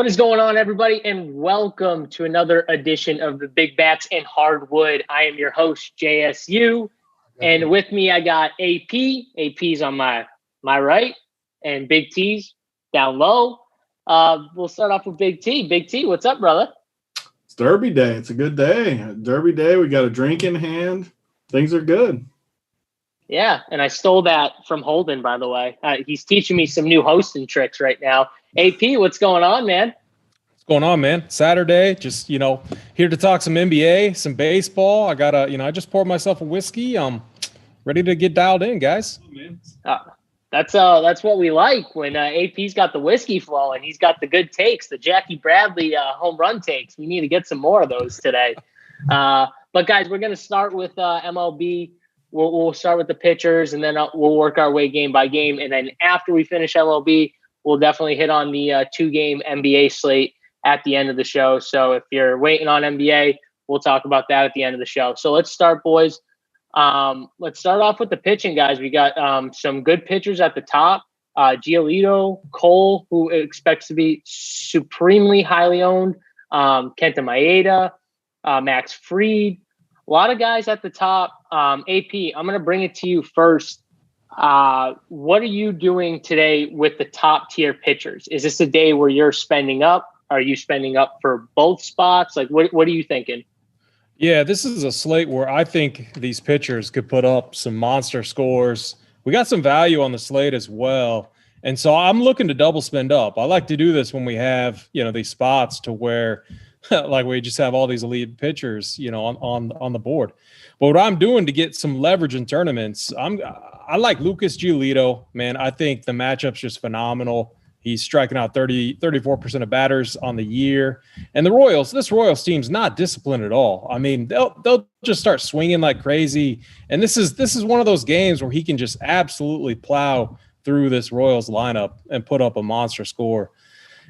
What is going on, everybody, and welcome to another edition of the Big Bats and Hardwood. I am your host, JSU, and with me I got AP. AP's on my right, and Big T's down low. We'll start off with Big T. Big T, what's up, brother? It's Derby Day. It's a good day. Derby Day. We got a drink in hand. Things are good. Yeah, and I stole that from Holden, by the way. He's teaching me some new hosting tricks right now. AP, what's going on, man? What's going on, man? Saturday, just, here to talk some NBA, some baseball. I got I just poured myself a whiskey. I'm ready to get dialed in, guys. That's what we like when AP's got the whiskey flowing. He's got the good takes, the Jackie Bradley home run takes. We need to get some more of those today. But, guys, we're going to start with MLB. We'll start with the pitchers, and then we'll work our way game by game. And then after we finish MLB, we'll definitely hit on the two-game NBA slate at the end of the show. So if you're waiting on NBA, we'll talk about that at the end of the show. So let's start, boys. Let's start off with the pitching, guys. We got some good pitchers at the top. Giolito, Cole, who expects to be supremely highly owned. Kenta Maeda, Max Fried. A lot of guys at the top. AP, I'm going to bring it to you first. What are you doing today with the top tier pitchers? Is this a day where you're spending up? Are you spending up for both spots? Like, what are you thinking? Yeah, this is a slate where I think these pitchers could put up some monster scores. We got some value on the slate as well. And so I'm looking to double spend up. I like to do this when we have, these spots to where like we just have all these elite pitchers, on the board. But what I'm doing to get some leverage in tournaments, I like Lucas Giolito, man. I think the matchup's just phenomenal. He's striking out 34% of batters on the year. And this Royals team's not disciplined at all. I mean, they'll just start swinging like crazy. And this is one of those games where he can just absolutely plow through this Royals lineup and put up a monster score.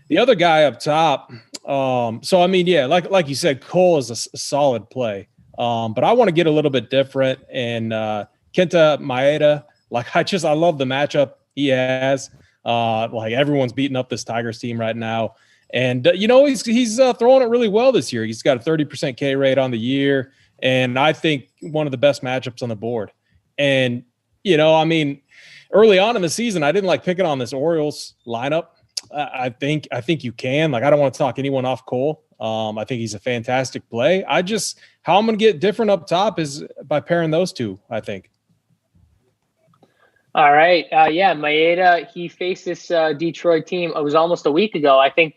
The other guy up top, like you said, Cole is a solid play. But I want to get a little bit different. And Kenta Maeda, I love the matchup he has. Everyone's beating up this Tigers team right now. And, he's throwing it really well this year. He's got a 30% K rate on the year. And I think one of the best matchups on the board. And, early on in the season, I didn't like picking on this Orioles lineup. I think you can. I don't want to talk anyone off Cole. I think he's a fantastic play. How I'm going to get different up top is by pairing those two, I think. All right. Maeda, he faced this Detroit team. It was almost a week ago. I think,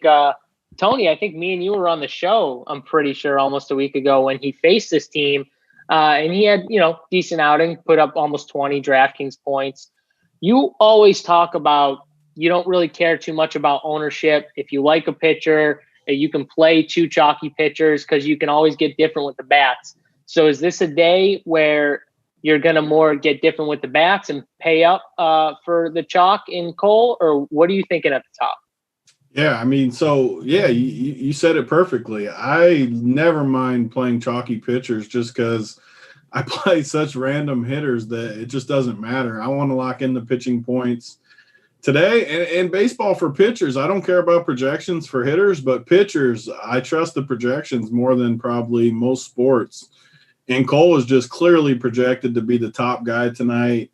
Tony, me and you were on the show, I'm pretty sure, almost a week ago when he faced this team. And he had, decent outing, put up almost 20 DraftKings points. You always talk about you don't really care too much about ownership. If you like a pitcher, you can play two chalky pitchers because you can always get different with the bats. So is this a day where you're going to more get different with the bats and pay up for the chalk in Cole? Or what are you thinking at the top? Yeah, you said it perfectly. I never mind playing chalky pitchers just because I play such random hitters that it just doesn't matter. I want to lock in the pitching points. Today, and baseball for pitchers, I don't care about projections for hitters, but pitchers, I trust the projections more than probably most sports. And Cole is just clearly projected to be the top guy tonight.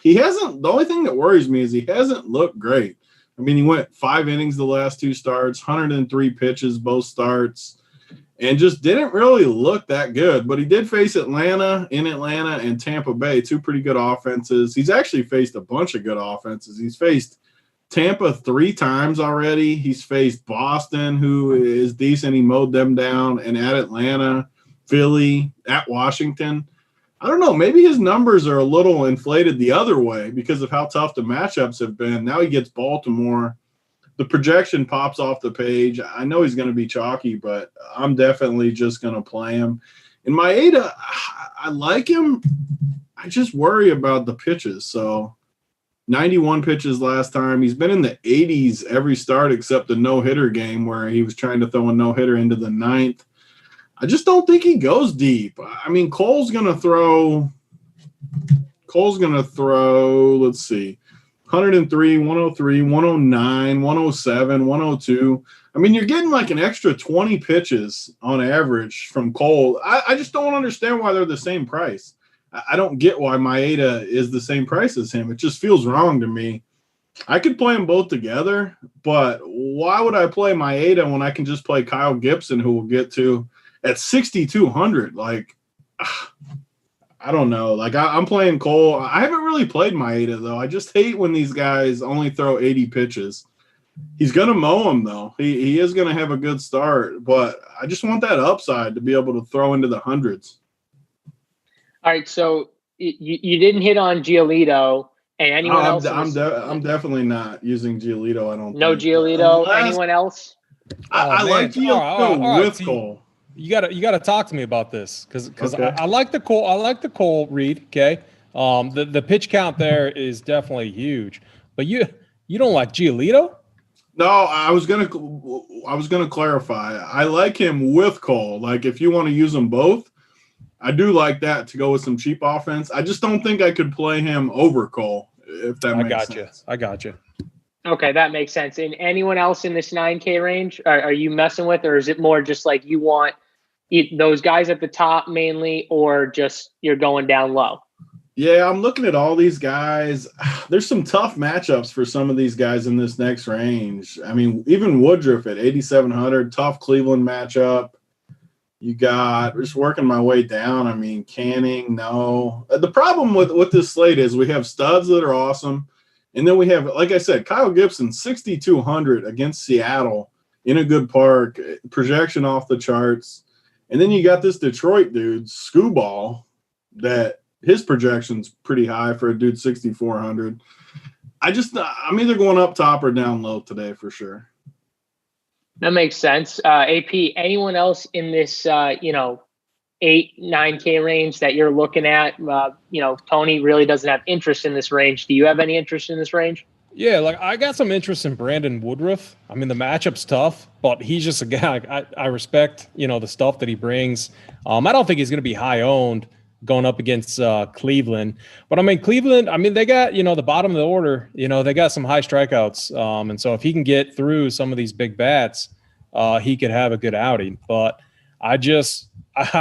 The only thing that worries me is he hasn't looked great. I mean, he went 5 innings the last 2 starts, 103 pitches both starts, and just didn't really look that good. But he did face Atlanta and Tampa Bay, 2 pretty good offenses. He's actually faced a bunch of good offenses. He's faced Tampa 3 times already. He's faced Boston, who is decent. He mowed them down. And at Atlanta, Philly, at Washington. I don't know. Maybe his numbers are a little inflated the other way because of how tough the matchups have been. Now he gets Baltimore. The projection pops off the page. I know he's going to be chalky, but I'm definitely just going to play him. And Maeda, I like him. I just worry about the pitches. So 91 pitches last time. He's been in the 80s every start except the no-hitter game where he was trying to throw a no-hitter into the 9th. I just don't think he goes deep. I mean, Cole's going to throw, let's see, 103, 103, 109, 107, 102. I mean, you're getting like an extra 20 pitches on average from Cole. I just don't understand why they're the same price. I don't get why Maeda is the same price as him. It just feels wrong to me. I could play them both together, but why would I play Maeda when I can just play Kyle Gibson, who we'll get to, at 6,200? Like, I don't know. Like, I'm playing Cole. I haven't really played Maeda, though. I just hate when these guys only throw 80 pitches. He's going to mow them, though. He is going to have a good start, but I just want that upside to be able to throw into the hundreds. All right, so you didn't hit on Giolito. And anyone else? I'm definitely not using Giolito. I don't. No think. Giolito. Anyone else? I like Giolito with Cole. You gotta talk to me about this because Okay. I like the Cole. I like the Cole read. Okay, the pitch count there is definitely huge, but you don't like Giolito? No, I was gonna clarify. I like him with Cole. Like if you want to use them both, I do like that to go with some cheap offense. I just don't think I could play him over Cole, if that makes sense. I got you. Okay, that makes sense. And anyone else in this 9K range, are you messing with, or is it more just like you want those guys at the top mainly, or just you're going down low? Yeah, I'm looking at all these guys. There's some tough matchups for some of these guys in this next range. I mean, even Woodruff at 8,700, tough Cleveland matchup. You got, just working my way down. I mean, Canning, no. The problem with this slate is we have studs that are awesome. And then we have, like I said, Kyle Gibson, 6,200 against Seattle in a good park, projection off the charts. And then you got this Detroit dude, Scooball, that his projection's pretty high for a dude 6,400. I'm either going up top or down low today for sure. That makes sense. AP, anyone else in this, 8, 9K range that you're looking at? Tony really doesn't have interest in this range. Do you have any interest in this range? Yeah, like I got some interest in Brandon Woodruff. I mean, the matchup's tough, but he's just a guy. I respect, the stuff that he brings. I don't think he's going to be high owned going up against Cleveland. But I mean, Cleveland, they got, the bottom of the order, they got some high strikeouts. And so if he can get through some of these big bats, he could have a good outing. But I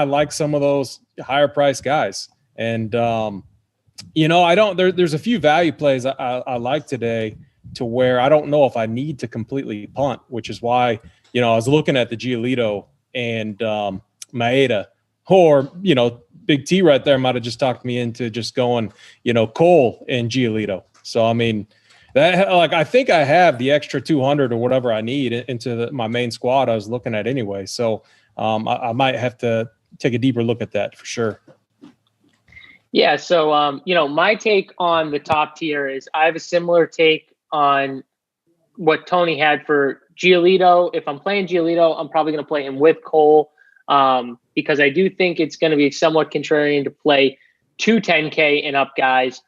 like some of those higher priced guys. And, there's a few value plays I like today to where I don't know if I need to completely punt, which is why, I was looking at the Giolito and Maeda, or, Big T right there might have just talked me into just going, Cole and Giolito. So, I mean, I think I have the extra 200 or whatever I need into my main squad I was looking at anyway. So I might have to take a deeper look at that for sure. Yeah. So, my take on the top tier is I have a similar take on what Tony had for Giolito. If I'm playing Giolito, I'm probably going to play him with Cole. Because I do think it's going to be somewhat contrarian to play 2 10K and up guys.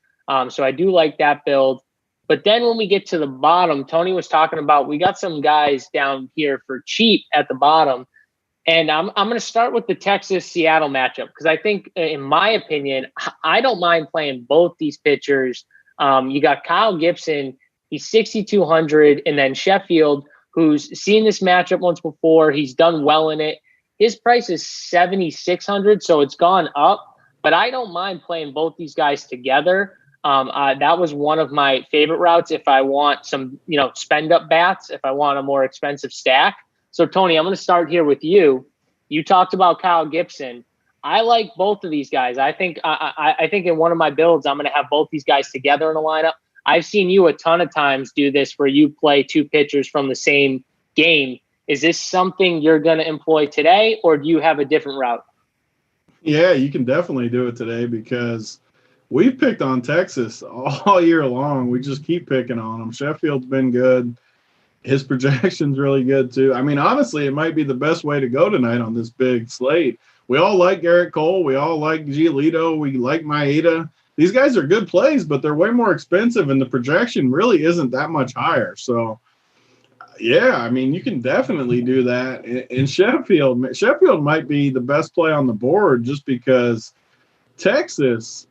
So I do like that build. But then when we get to the bottom, Tony was talking about, we got some guys down here for cheap at the bottom. And I'm going to start with the Texas-Seattle matchup, because I think, in my opinion, I don't mind playing both these pitchers. You got Kyle Gibson, he's 6,200, and then Sheffield, who's seen this matchup once before. He's done well in it. His price is 7,600, so it's gone up. But I don't mind playing both these guys together. That was one of my favorite routes if I want some, spend up bats, if I want a more expensive stack. So, Tony, I'm going to start here with you. You talked about Kyle Gibson. I like both of these guys. I think in one of my builds, I'm going to have both these guys together in a lineup. I've seen you a ton of times do this where you play 2 pitchers from the same game. Is this something you're going to employ today, or do you have a different route? Yeah, you can definitely do it today because we've picked on Texas all year long. We just keep picking on them. Sheffield's been good. His projection's really good too. I mean, honestly, it might be the best way to go tonight on this big slate. We all like Garrett Cole. We all like Giolito. We like Maeda. These guys are good plays, but they're way more expensive, and the projection really isn't that much higher. So, yeah, I mean, you can definitely do that. In Sheffield might be the best play on the board just because Texas,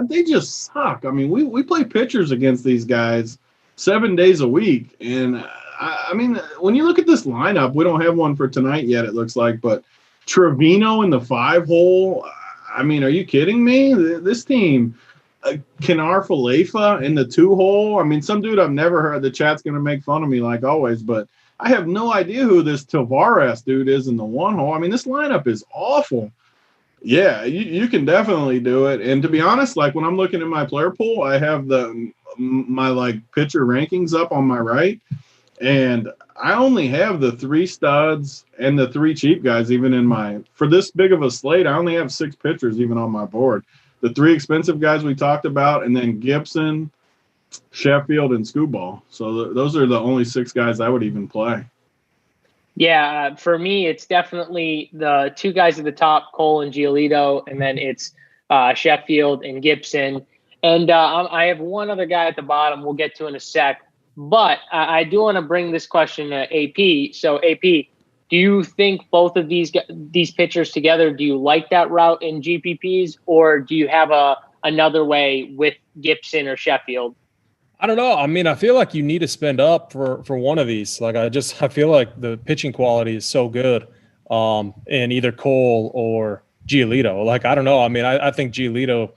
they just suck. I mean, we play pitchers against these guys 7 days a week. And, I mean, when you look at this lineup, we don't have one for tonight yet, it looks like. But Trevino in the 5-hole, I mean, are you kidding me? This team, Kenar Falefa in the 2-hole. I mean, some dude I've never heard. The chat's going to make fun of me like always. But I have no idea who this Tavares dude is in the 1-hole. I mean, this lineup is awful. Yeah, you can definitely do it. And to be honest, like when I'm looking at my player pool, I have my like pitcher rankings up on my right, and I only have the 3 studs and the 3 cheap guys. Even in for this big of a slate, I only have 6 pitchers even on my board. The 3 expensive guys we talked about, and then Gibson, Sheffield, and Skubal. So those are the only 6 guys I would even play. Yeah, for me, it's definitely the 2 guys at the top, Cole and Giolito, and then it's Sheffield and Gibson. And I have one other guy at the bottom we'll get to in a sec. But I do want to bring this question to AP. So, AP, do you think both of these pitchers together, do you like that route in GPPs, or do you have another way with Gibson or Sheffield? I don't know. I mean, I feel like you need to spend up for one of these. Like I feel like the pitching quality is so good in either Cole or Giolito. Like, I don't know. I mean, I think Giolito,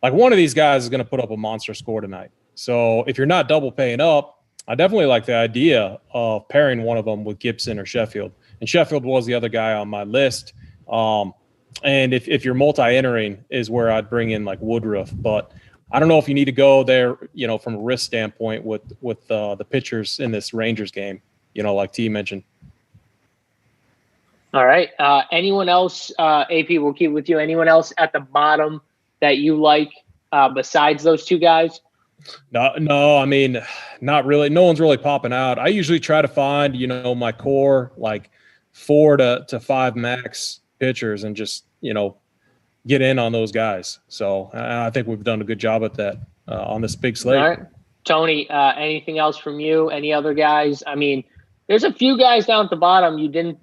like one of these guys is going to put up a monster score tonight. So if you're not double paying up, I definitely like the idea of pairing one of them with Gibson or Sheffield. And Sheffield was the other guy on my list. And if you're multi-entering is where I'd bring in like Woodruff. But I don't know if you need to go there, you know, from a risk standpoint with the pitchers in this Rangers game, you know, like T mentioned. All right. Anyone else, AP, we'll keep with you. Anyone else at the bottom that you like besides those 2 guys? No, I mean, not really. No one's really popping out. I usually try to find, you know, my core, like 4 to 5 max pitchers and just, you know, get in on those guys. So I think we've done a good job at that on this big slate. All right. Tony, anything else from you? Any other guys? I mean, there's a few guys down at the bottom you didn't,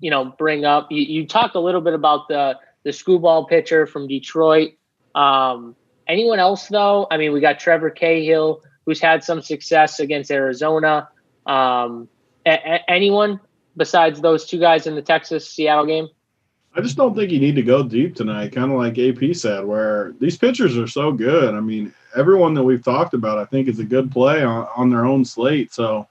you know, bring up. You talked a little bit about the Skubal pitcher from Detroit. Anyone else, though? I mean, we got Trevor Cahill, who's had some success against Arizona. Anyone besides those 2 guys in the Texas-Seattle game? I just don't think you need to go deep tonight, kind of like AP said, where these pitchers are so good. I mean, everyone that we've talked about, I think, is a good play on their own slate. So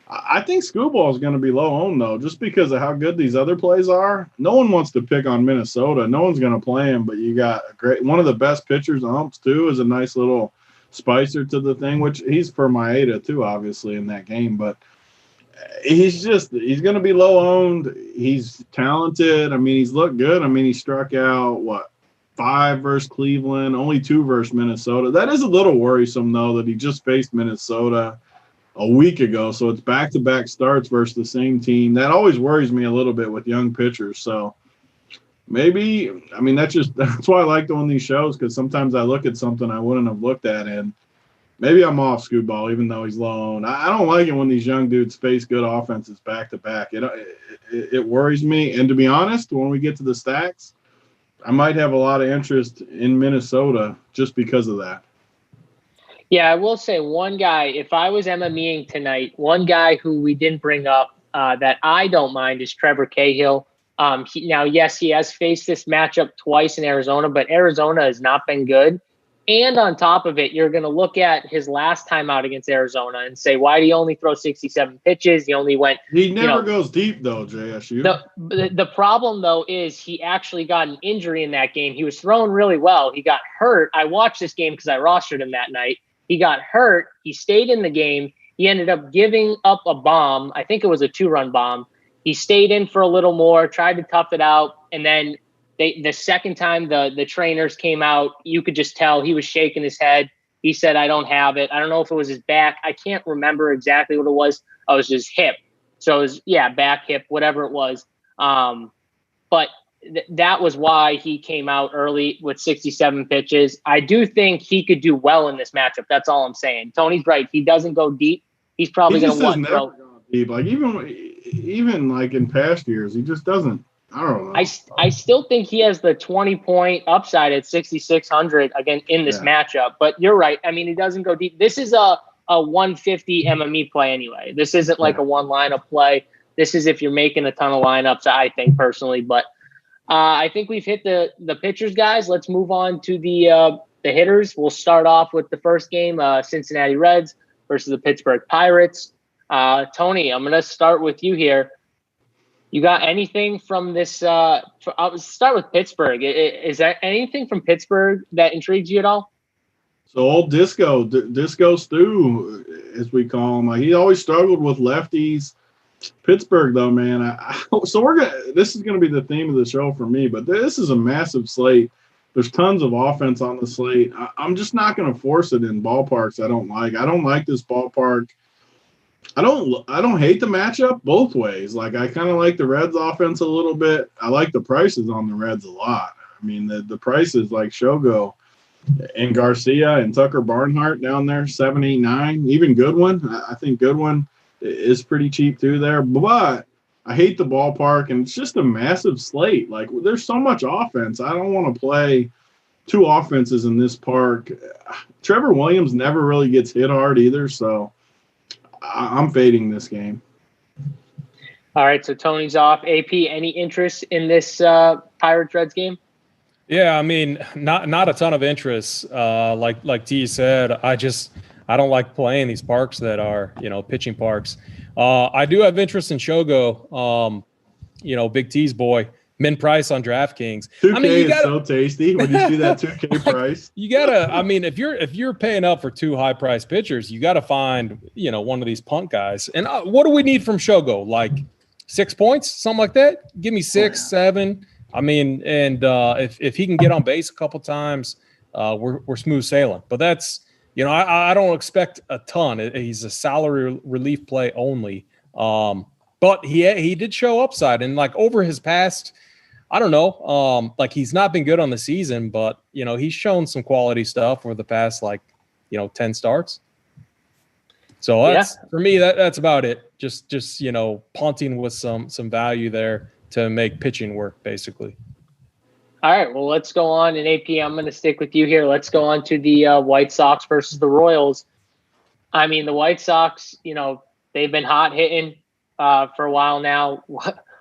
I think Skubal is going to be low owned, though, just because of how good these other plays are. No one wants to pick on Minnesota. No one's going to play him, but you got one of the best pitchers, Umps, too, is a nice little spicer to the thing, which he's for Maeda, too, obviously, in that game. But he's going to be low owned. He's talented. I mean, he's looked good. I mean, he struck out, 5 versus Cleveland, only 2 versus Minnesota. That is a little worrisome, though, that he just faced Minnesota a week ago. So it's back-to-back starts versus the same team. That always worries me a little bit with young pitchers. So maybe, I mean, that's why I like doing these shows, because sometimes I look at something I wouldn't have looked at, and maybe I'm off Skubal, even though he's low owned. I don't like it when these young dudes face good offenses back-to-back. It worries me. And to be honest, when we get to the stacks, I might have a lot of interest in Minnesota just because of that. Yeah, I will say one guy, if I was MMEing tonight, one guy who we didn't bring up that I don't mind is Trevor Cahill. Now, yes, he has faced this matchup twice in Arizona, but Arizona has not been good. And on top of it, you're going to look at his last time out against Arizona and say, why did he only throw 67 pitches? He only went. He never goes deep, though, JSU. The problem, though, is he actually got an injury in that game. He was throwing really well. He got hurt. I watched this game because I rostered him that night. He got hurt. He stayed in the game. He ended up giving up a bomb. I think it was a 2-run bomb. He stayed in for a little more, tried to tough it out, and then the second time the trainers came out, you could just tell he was shaking his head. He said, I don't have it. I don't know if it was his back. I can't remember exactly what it was. Oh, it was his hip. So it was, back, hip, whatever it was. But that was why he came out early with 67 pitches. I do think he could do well in this matchup. That's all I'm saying. Tony's right. He doesn't go deep. He's probably going to want to deep. Like even like in past years, he just doesn't I don't know. I still think he has the 20-point upside at 6,600 again in this matchup. But you're right. I mean, he doesn't go deep. This is a 150 MME play anyway. This isn't like a one lineup play. This is if you're making a ton of lineups, I think personally. But I think we've hit the pitchers, guys. Let's move on to the hitters. We'll start off with the first game, Cincinnati Reds versus the Pittsburgh Pirates. Tony, I'm going to start with you here. You got anything from this? I'll start with Pittsburgh. Is there anything from Pittsburgh that intrigues you at all? So old Disco Stu, as we call him, he always struggled with lefties. Pittsburgh, though, man. This is gonna be the theme of the show for me. But this is a massive slate. There's tons of offense on the slate. I'm just not gonna force it in ballparks I don't like. I don't like this ballpark. I don't hate the matchup both ways. Like, I kind of like the Reds offense a little bit. I like the prices on the Reds a lot. I mean, the prices like Shogo and Garcia and Tucker Barnhart down there, 7, 8, 9. Even Goodwin. I think Goodwin is pretty cheap too there. But I hate the ballpark, and it's just a massive slate. Like, there's so much offense. I don't want to play two offenses in this park. Trevor Williams never really gets hit hard either, so I'm fading this game. All right, so Tony's off. AP, any interest in this Pirates-Reds game? Yeah, I mean, not a ton of interest. Like T said, I don't like playing these parks that are, pitching parks. I do have interest in Shogo, Big T's boy. Min price on DraftKings. 2K is so tasty when you see that 2K price. You gotta. I mean, if you're paying up for two high price pitchers, you gotta find one of these punt guys. And what do we need from Shogo? Like 6 points, something like that. Give me 6, 7. I mean, and if he can get on base a couple times, we're smooth sailing. But that's I don't expect a ton. He's a salary relief play only. But he did show upside, and like over his past. I don't know. Like, he's not been good on the season, but he's shown some quality stuff over the past 10 starts. So that's for me. That's about it. Just punting with some value there to make pitching work, basically. All right. Well, let's go on. And AP, I'm going to stick with you here. Let's go on to the White Sox versus the Royals. I mean, the White Sox, they've been hot hitting for a while now.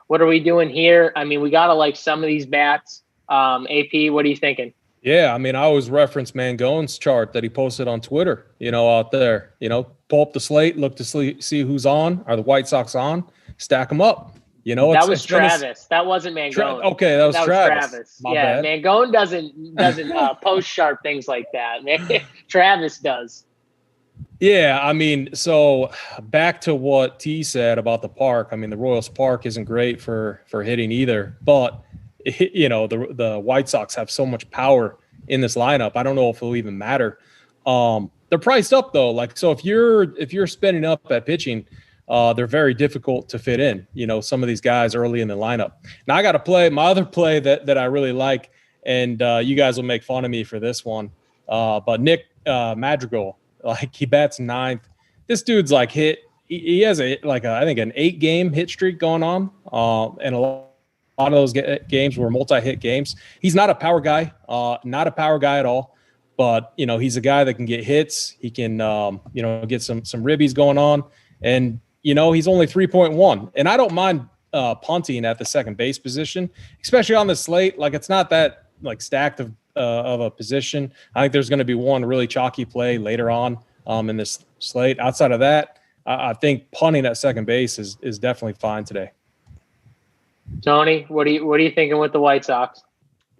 What are we doing here? I mean, we got to like some of these bats. AP, what are you thinking? Yeah, I mean, I always reference Mangone's chart that he posted on Twitter, out there. Pull up the slate, look to see who's on. Are the White Sox on? Stack them up. That was Travis. That wasn't Mangone. Okay, that was Travis. My bad. Mangone doesn't post sharp things like that. Travis does. Yeah, I mean, so back to what T said about the park. I mean, the Royals Park isn't great for hitting either, but the White Sox have so much power in this lineup. I don't know if it'll even matter. They're priced up though. Like, so if you're spending up at pitching, they're very difficult to fit in. Some of these guys early in the lineup. Now I got to play my other play that I really like, and you guys will make fun of me for this one. But Nick Madrigal. Like, he bats 9th. This dude's like hit. He has I think an 8-game hit streak going on. And a lot of those games were multi-hit games. He's not a power guy. Not a power guy at all. But he's a guy that can get hits. He can get some ribbies going on. And he's only 3.1. And I don't mind punting at the second base position, especially on the slate. Like, it's not that stacked of a position. I think there's going to be one really chalky play later on in this slate. Outside of that, I think punting at second base is definitely fine today. Tony, what are you thinking with the White Sox?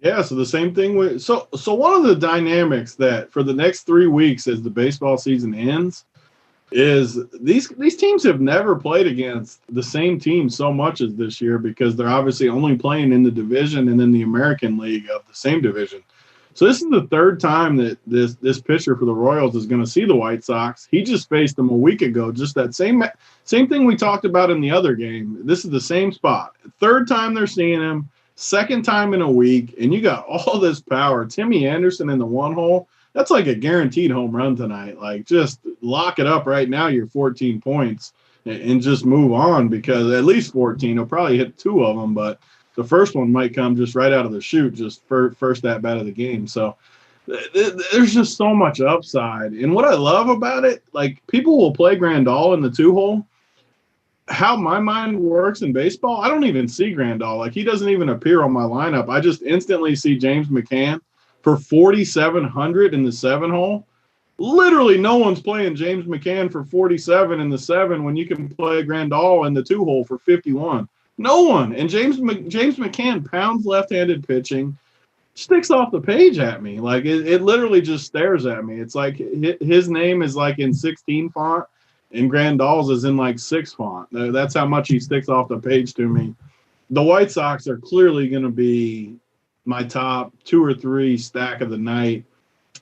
Yeah, so the same thing with so one of the dynamics that for the next 3 weeks as the baseball season ends is these teams have never played against the same team so much as this year, because they're obviously only playing in the division and in the American League of the same division. So this is the third time that this pitcher for the Royals is going to see the White Sox. He just faced them a week ago. Just that same thing we talked about in the other game. This is the same spot. Third time they're seeing him. Second time in a week, and you got all this power. Timmy Anderson in the one hole. That's like a guaranteed home run tonight. Like, just lock it up right now, your 14 points, and just move on, because at least 14. He'll probably hit 2 of them, but the first one might come just right out of the chute, just first at bat of the game. So there's just so much upside. And what I love about it, like people will play Grandal in the 2-hole. How my mind works in baseball, I don't even see Grandal. Like he doesn't even appear on my lineup. I just instantly see James McCann for 4,700 in the 7-hole. Literally no one's playing James McCann for 47 in the 7 when you can play Grandal in the 2-hole for 51. No one. And James McCann pounds left-handed pitching, sticks off the page at me. Like it literally just stares at me. It's like his name is like in 16 font and Grandal's is in like 6 font. That's how much he sticks off the page to me. The White Sox are clearly going to be my top 2 or 3 stack of the night.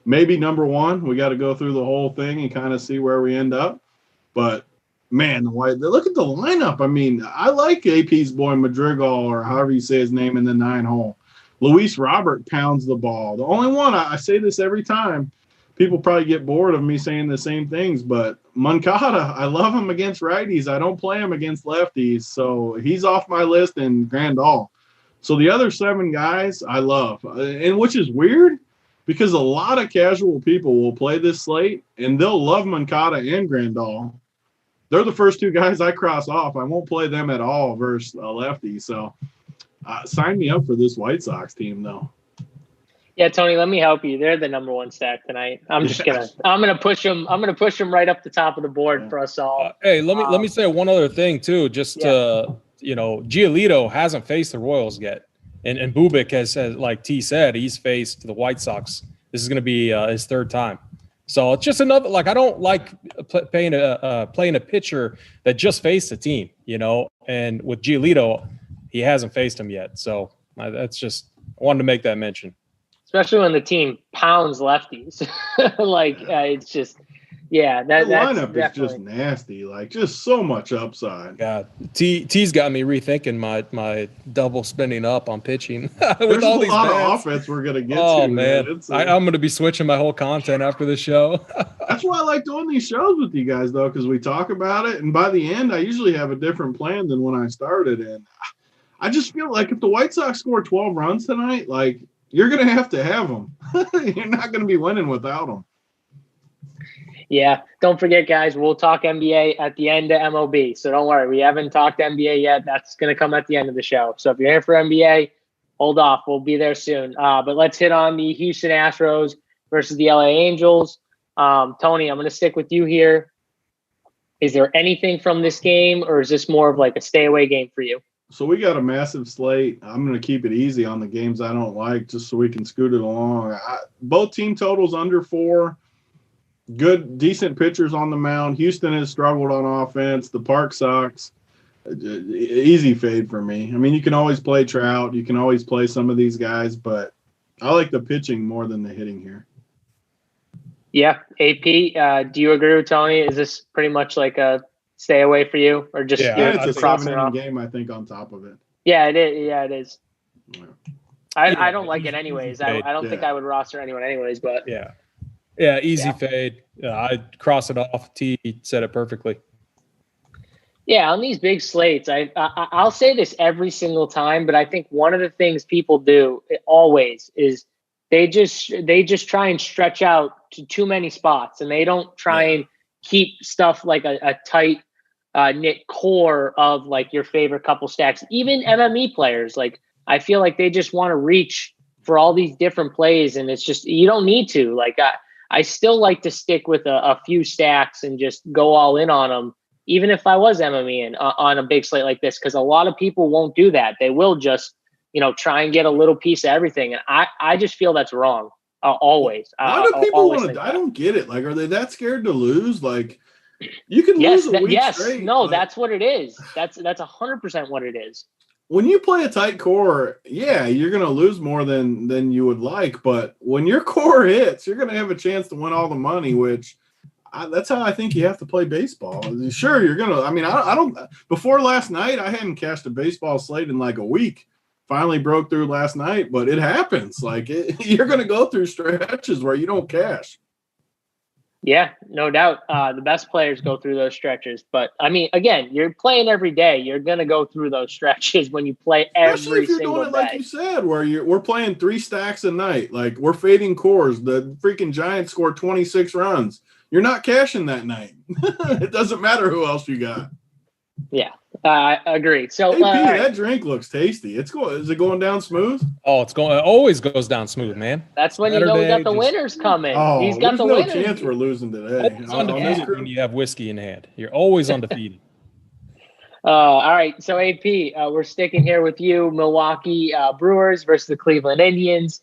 Maybe number 1. We got to go through the whole thing and kind of see where we end up. But man, look at the lineup. I mean, I like AP's boy Madrigal, or however you say his name, in the 9-hole. Luis Robert pounds the ball. The only one, I say this every time, people probably get bored of me saying the same things, but Moncada, I love him against righties. I don't play him against lefties, so he's off my list in Grandal. So the other 7 guys I love, and which is weird because a lot of casual people will play this slate, and they'll love Moncada and Grandal. They're the first 2 guys I cross off. I won't play them at all versus a lefty, so sign me up for this White Sox team, though. Yeah, Tony, let me help you. They're the number 1 stack tonight. I'm gonna push them. I'm gonna push them right up the top of the board for us all. Hey, let me say one other thing too. Just Giolito hasn't faced the Royals yet, and Bubic has, like T said, he's faced the White Sox. This is gonna be his 3rd time. So it's just another, like, I don't like playing a pitcher that just faced a team, and with Giolito, he hasn't faced him yet. So that's just, I wanted to make that mention. Especially when the team pounds lefties. It's just, yeah. That lineup is just nasty. Like, just so much upside. God, T's got me rethinking my double spending up on pitching. There's all these lot of offense we're gonna get to. Oh man, I'm gonna be switching my whole content after the show. That's why I like doing these shows with you guys, though, because we talk about it, and by the end, I usually have a different plan than when I started. And I just feel like if the White Sox score 12 runs tonight, like, you're going to have them. You're not going to be winning without them. Yeah. Don't forget, guys, we'll talk NBA at the end of MLB. So don't worry. We haven't talked NBA yet. That's going to come at the end of the show. So if you're here for NBA, hold off. We'll be there soon. But let's hit on the Houston Astros versus the LA Angels. Tony, I'm going to stick with you here. Is there anything from this game, or is this more of like a stay away game for you? So we got a massive slate. I'm going to keep it easy on the games I don't like, just so we can scoot it along. Both team totals under 4. Good, decent pitchers on the mound. Houston has struggled on offense. The park sucks. Easy fade for me. I mean, you can always play Trout. You can always play some of these guys, but I like the pitching more than the hitting here. Yeah. AP, do you agree with Tony? Is this pretty much like a stay away for you, or just it's a 7-inning game, I think, on top of it. Yeah, it is. Yeah, it is. Yeah. I don't like it anyways. I don't think I would roster anyone anyways, but easy fade. I'd cross it off. T said it perfectly. Yeah, on these big slates, I'll say this every single time, but I think one of the things people do always is they just try and stretch out to too many spots, and they don't try and keep stuff like a tight knit core of like your favorite couple stacks. Even MME players, like, I feel like they just want to reach for all these different plays, and it's just, you don't need to. Like, I still like to stick with a few stacks and just go all in on them, even if I was MME on a big slate like this, because a lot of people won't do that. They will just, try and get a little piece of everything, and I just feel that's wrong. Always. Why do people want to? I don't get it. Like, are they that scared to lose? Like, you can lose a week straight. No, like, that's what it is. That's 100% what it is. When you play a tight core, you're going to lose more than you would like. But when your core hits, you're going to have a chance to win all the money, which that's how I think you have to play baseball. Sure, you're going to – I mean, I don't – before last night, I hadn't cashed a baseball slate in like a week. Finally broke through last night, but it happens. Like, you're going to go through stretches where you don't cash. Yeah, no doubt. The best players go through those stretches. But, I mean, again, you're playing every day. You're going to go through those stretches when you play Especially every if you're single doing it day. like you said, where we're playing 3 stacks a night. Like, we're fading cores. The freaking Giants scored 26 runs. You're not cashing that night. It doesn't matter who else you got. Yeah, I agree. So, AP, that drink looks tasty. Is it going down smooth? Oh, it always goes down smooth, man. that's when you know we got the winners coming. Oh, He's got there's the no winners. chance we're losing today. Always undefeated when you have whiskey in hand. You're always undefeated. All right. So, AP, we're sticking here with you. Milwaukee Brewers versus the Cleveland Indians.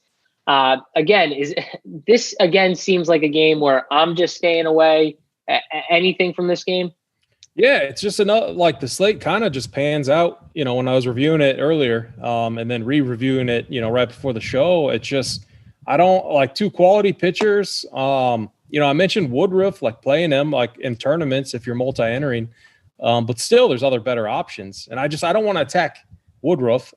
This seems like a game where I'm just staying away. Anything from this game? Yeah, it's just another, like, the slate kind of just pans out, when I was reviewing it earlier, and then re-reviewing it, right before the show. It's just, I don't like 2 quality pitchers. I mentioned Woodruff, like playing him like in tournaments if you're multi-entering, but still there's other better options. And I don't want to attack Woodruff,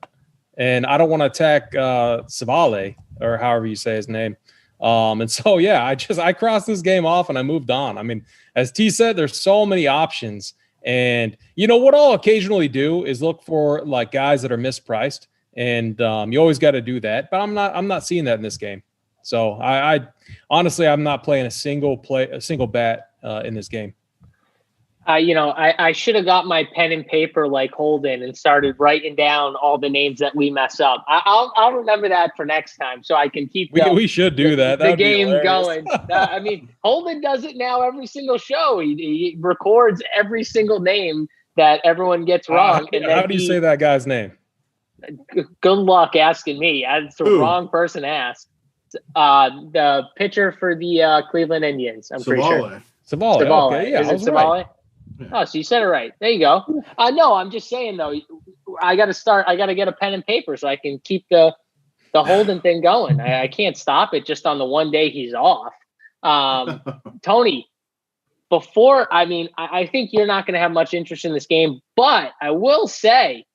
and I don't want to attack Savale, or however you say his name. And so, yeah, I crossed this game off and I moved on. I mean, as T said, there's so many options, and what I'll occasionally do is look for like guys that are mispriced, and you always got to do that, but I'm not seeing that in this game. So I honestly, I'm not playing a single bat in this game. I should have got my pen and paper like Holden and started writing down all the names that we mess up. I'll remember that for next time, so I can keep. We should do that. The game going. I mean, Holden does it now every single show. He records every single name that everyone gets wrong. How do you say that guy's name? Good luck asking me. It's the wrong person to ask. The pitcher for the Cleveland Indians. I'm pretty sure. Savale. Okay, yeah, Is it Savale? Right. Oh, so you said it right. There you go. No, I'm just saying though, I got to get a pen and paper so I can keep the Holden thing going. I can't stop it just on the one day he's off. Tony, I think you're not going to have much interest in this game, but I will say,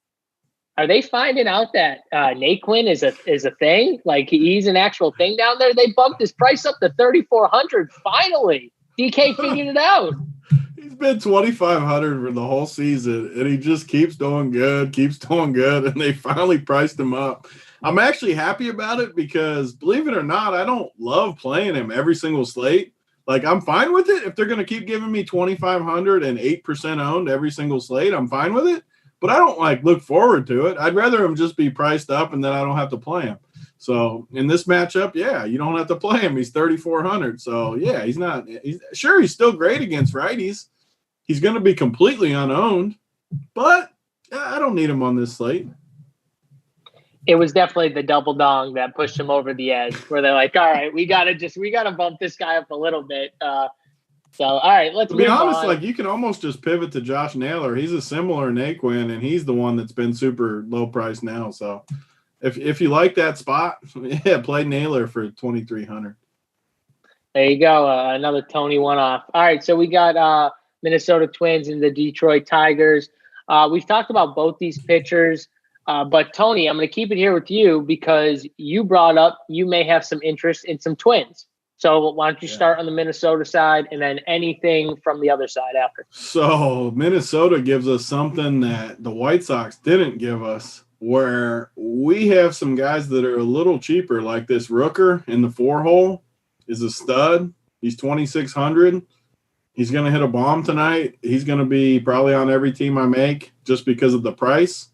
are they finding out that Naquin is a thing? Like, he's an actual thing down there? They bumped his price up to 3,400. Finally, DK figured it out. He's been 2,500 for the whole season, and he just keeps doing good, and they finally priced him up. I'm actually happy about it because, believe it or not, I don't love playing him every single slate. Like, I'm fine with it. If they're going to keep giving me 2,500 and 8% owned every single slate, I'm fine with it. But I don't, look forward to it. I'd rather him just be priced up and then I don't have to play him. So in this matchup, yeah, you don't have to play him. He's 3,400. So, yeah, he's still great against righties. He's going to be completely unowned, but I don't need him on this slate. It was definitely the double dong that pushed him over the edge, where they're like, all right, we got to bump this guy up a little bit. So, all right, let's be honest, you can almost just pivot to Josh Naylor. He's a similar Naquin, and he's the one that's been super low price now. So if you like that spot, yeah, play Naylor for 2,300. There you go. Another Tony one-off. All right, so we got Minnesota Twins and the Detroit Tigers. We've talked about both these pitchers, but Tony, I'm going to keep it here with you because you brought up you may have some interest in some Twins. So why don't you start on the Minnesota side and then anything from the other side after? So Minnesota gives us something that the White Sox didn't give us, where we have some guys that are a little cheaper, like this Rooker in the 4-hole is a stud. He's 2,600. He's going to hit a bomb tonight. He's going to be probably on every team I make just because of the price.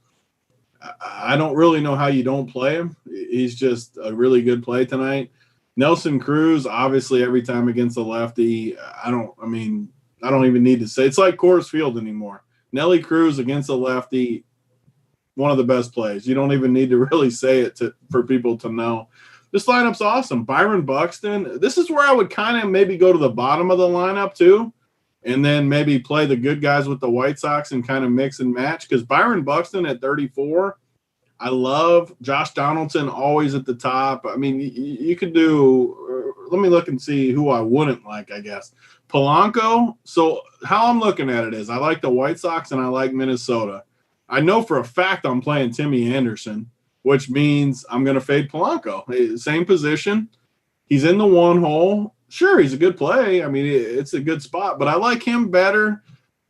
I don't really know how you don't play him. He's just a really good play tonight. Nelson Cruz, obviously, every time against the lefty, I don't even need to say. It's like Coors Field anymore. Nelly Cruz against the lefty, one of the best plays. You don't even need to really say it for people to know. This lineup's awesome. Byron Buxton, this is where I would kind of maybe go to the bottom of the lineup too, and then maybe play the good guys with the White Sox and kind of mix and match, because Byron Buxton at 34, I love. Josh Donaldson always at the top. I mean, you could do – let me look and see who I wouldn't like, I guess. Polanco. So how I'm looking at it is I like the White Sox and I like Minnesota. I know for a fact I'm playing Timmy Anderson, which means I'm going to fade Polanco. Same position. He's in the 1-hole. Sure, he's a good play. I mean, it's a good spot, but I like him better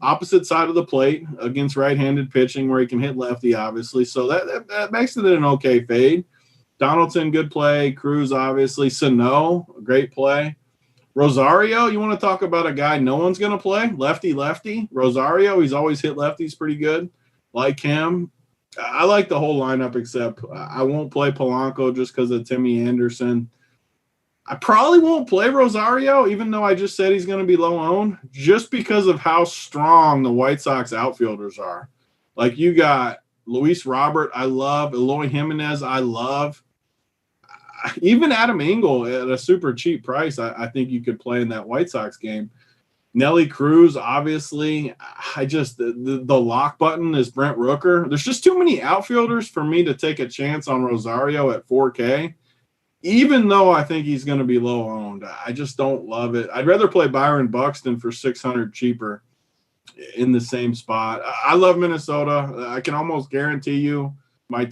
opposite side of the plate against right-handed pitching where he can hit lefty, obviously. So that makes it an okay fade. Donaldson, good play. Cruz, obviously. Sano, great play. Rosario, you want to talk about a guy no one's going to play? Lefty. Rosario, he's always hit lefties pretty good. Like him. I like the whole lineup except I won't play Polanco just because of Timmy Anderson. I probably won't play Rosario, even though I just said he's going to be low owned, just because of how strong the White Sox outfielders are. Like you got Luis Robert, I love. Eloy Jimenez, I love. Even Adam Engel at a super cheap price, I think you could play in that White Sox game. Nelly Cruz, obviously. The lock button is Brent Rooker. There's just too many outfielders for me to take a chance on Rosario at 4K. Even though I think he's going to be low owned, I just don't love it. I'd rather play Byron Buxton for $600 cheaper in the same spot. I love Minnesota. I can almost guarantee you my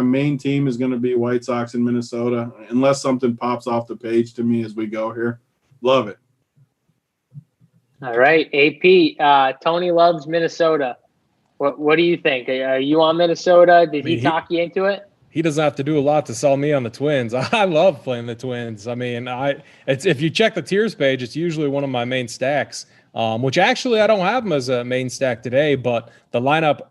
main team is going to be White Sox in Minnesota, unless something pops off the page to me as we go here. Love it. All right, AP. Tony loves Minnesota. What do you think? Are you on Minnesota? Did he talk you into it? He doesn't have to do a lot to sell me on the Twins. I love playing the Twins. I mean, if you check the tiers page, it's usually one of my main stacks, which actually I don't have them as a main stack today, but the lineup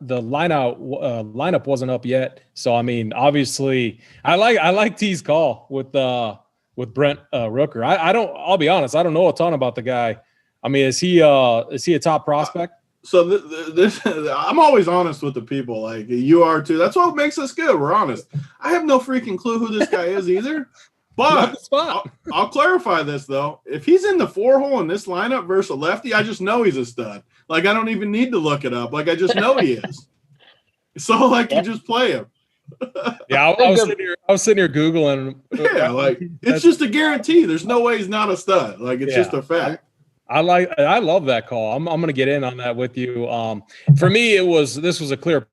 wasn't up yet. So, I mean, obviously I like T's call with Brent Rooker. I'll be honest. I don't know a ton about the guy. I mean, is he a top prospect? So this I'm always honest with the people, like you are too. That's what makes us good. We're honest. I have no freaking clue who this guy is either. But I'll clarify this though. If he's in the 4-hole in this lineup versus a lefty, I just know he's a stud. Like I don't even need to look it up. Like I just know he is. So like you just play him. Yeah, I was sitting here Googling. Yeah, like it's just a guarantee. There's no way he's not a stud. Like it's just a fact. I love that call. I'm going to get in on that with you. For me, this was a clear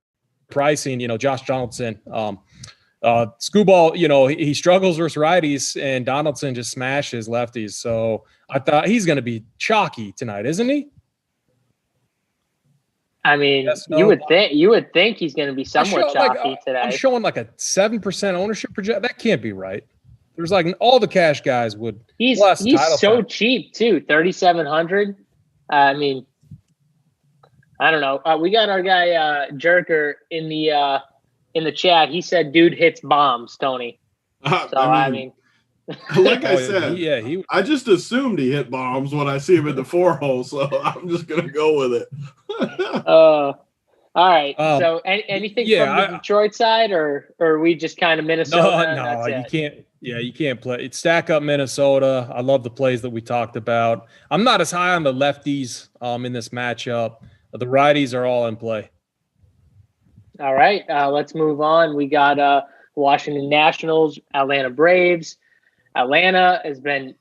pricing. You know, Josh Donaldson, Screwball. You know, he struggles versus righties, and Donaldson just smashes lefties. So I thought he's going to be chalky tonight, isn't he? I mean, you would think he's going to be somewhat chalky today. I'm showing like a 7% ownership project. That can't be right. There's like all the cash guys would. He's so cheap too, 3,700. I mean, I don't know. We got our guy Jerker in the chat. He said, "Dude hits bombs, Tony." So I mean, like I said, I just assumed he hit bombs when I see him at the 4-hole, so I'm just gonna go with it. All right. So anything from the Detroit side, or are we just kind of Minnesota? No, you can't. Yeah, you can't play. Stack up Minnesota. I love the plays that we talked about. I'm not as high on the lefties in this matchup. The righties are all in play. All right. Let's move on. We got Washington Nationals, Atlanta Braves. Atlanta has been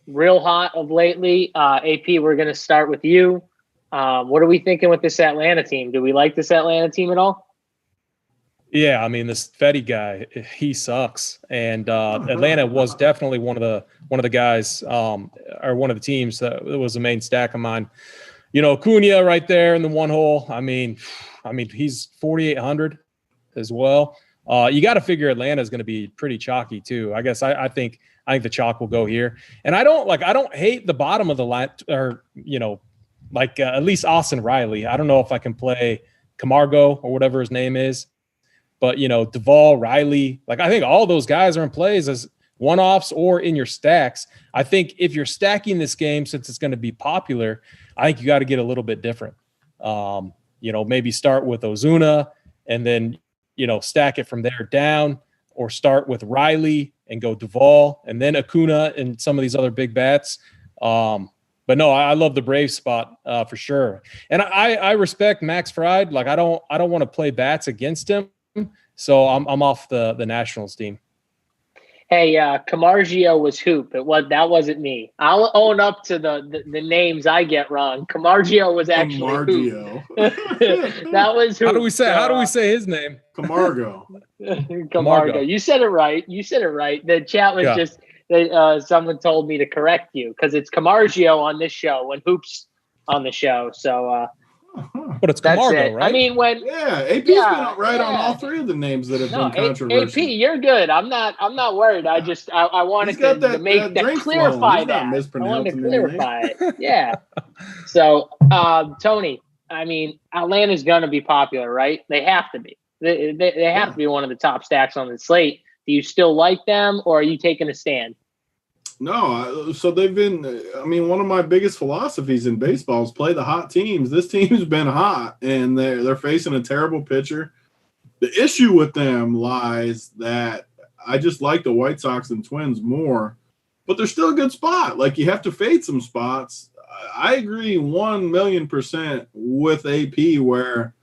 real hot of lately. AP, we're going to start with you. What are we thinking with this Atlanta team? Do we like this Atlanta team at all? Yeah, I mean, this Fetty guy, he sucks, and Atlanta was definitely one of the guys, or one of the teams that was a main stack of mine. You know, Cunha right there in the 1-hole. I mean, he's 4,800 as well. You got to figure Atlanta is going to be pretty chalky too. I guess I think the chalk will go here, and I don't hate the bottom of the line, or at least Austin Riley. I don't know if I can play Camargo or whatever his name is. But, Duvall, Riley, I think all those guys are in plays as one-offs or in your stacks. I think if you're stacking this game, since it's going to be popular, I think you got to get a little bit different. Maybe start with Ozuna and then, stack it from there down, or start with Riley and go Duvall and then Acuna and some of these other big bats. But no, I love the Braves spot for sure. And I respect Max Fried. I don't want to play bats against him. So I'm off the Nationals team. Hey, Camargo was hoop. That wasn't me. I'll own up to the names I get wrong. Camargo was actually hoop. That was hoop. How do we say his name? Camargo. Camargo. You said it right. The chat was just someone told me to correct you because it's Camargo on this show when Hoops on the show. So, but it's that's Camargo, it. right? I mean, when AP's been right on all three of the names that have been controversial. AP, you're good. I'm not worried. I wanted to make that clarify that. I wanted to clarify it. Yeah. So, Tony, I mean, Atlanta's going to be popular, right? They have to be. They have to be one of the top stacks on the slate. Do you still like them, or are you taking a stand? No, so they've been – I mean, one of my biggest philosophies in baseball is play the hot teams. This team's been hot, and they're facing a terrible pitcher. The issue with them lies that I just like the White Sox and Twins more, but they're still a good spot. Like, you have to fade some spots. I agree 1,000,000% with AP where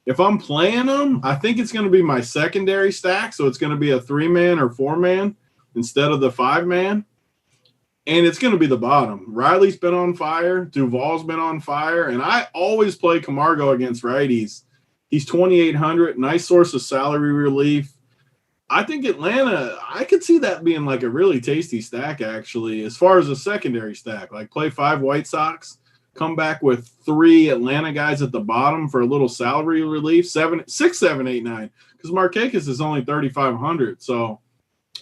if I'm playing them, I think it's going to be my secondary stack, so it's going to be a 3-man or 4-man instead of the 5-man. And it's going to be the bottom. Riley's been on fire. Duvall's been on fire. And I always play Camargo against righties. He's 2,800. Nice source of salary relief. I think Atlanta, I could see that being like a really tasty stack, actually, as far as a secondary stack. Like play 5 White Sox, come back with 3 Atlanta guys at the bottom for a little salary relief. 6, 7, 8, 9. Because Markakis is only 3,500. So,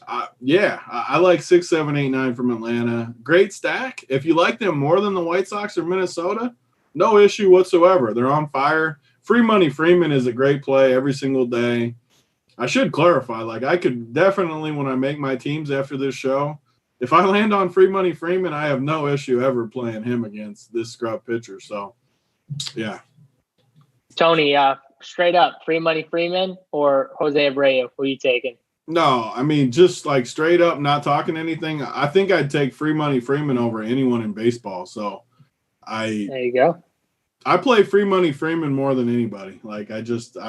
I like 6, 7, 8, 9 from Atlanta. Great stack. If you like them more than the White Sox or Minnesota, no issue whatsoever. They're on fire. Free Money Freeman is a great play every single day. I should clarify, like I could definitely, when I make my teams after this show, if I land on Free Money Freeman, I have no issue ever playing him against this scrub pitcher. So, yeah. Tony, straight up, Free Money Freeman or Jose Abreu? Who are you taking? No, I mean, just like straight up, not talking anything. I think I'd take Free Money Freeman over anyone in baseball. So there you go. I play Free Money Freeman more than anybody. Like I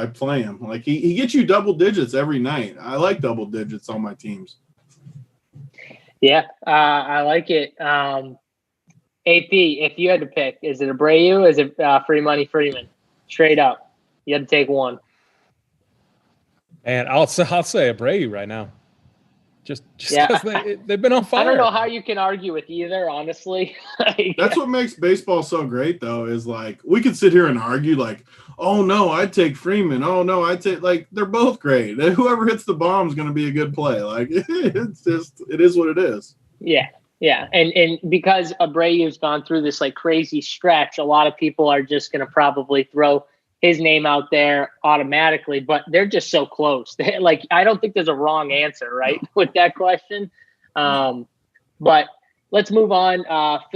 play him. Like he gets you double digits every night. I like double digits on my teams. Yeah, I like it. AP, if you had to pick, is it Abreu? Is it Free Money Freeman? Straight up, you had to take one. And I'll say Abreu right now. Just because they've been on fire. I don't know how you can argue with either, honestly. That's what makes baseball so great, though, is like we could sit here and argue like, oh, no, I'd take Freeman. Oh, no, I'd take – like they're both great. Whoever hits the bomb is going to be a good play. Like it's just – it is what it is. Yeah, yeah. And because Abreu's gone through this like crazy stretch, a lot of people are just going to probably throw – his name out there automatically, but they're just so close. Like, I don't think there's a wrong answer, right, with that question. But let's move on.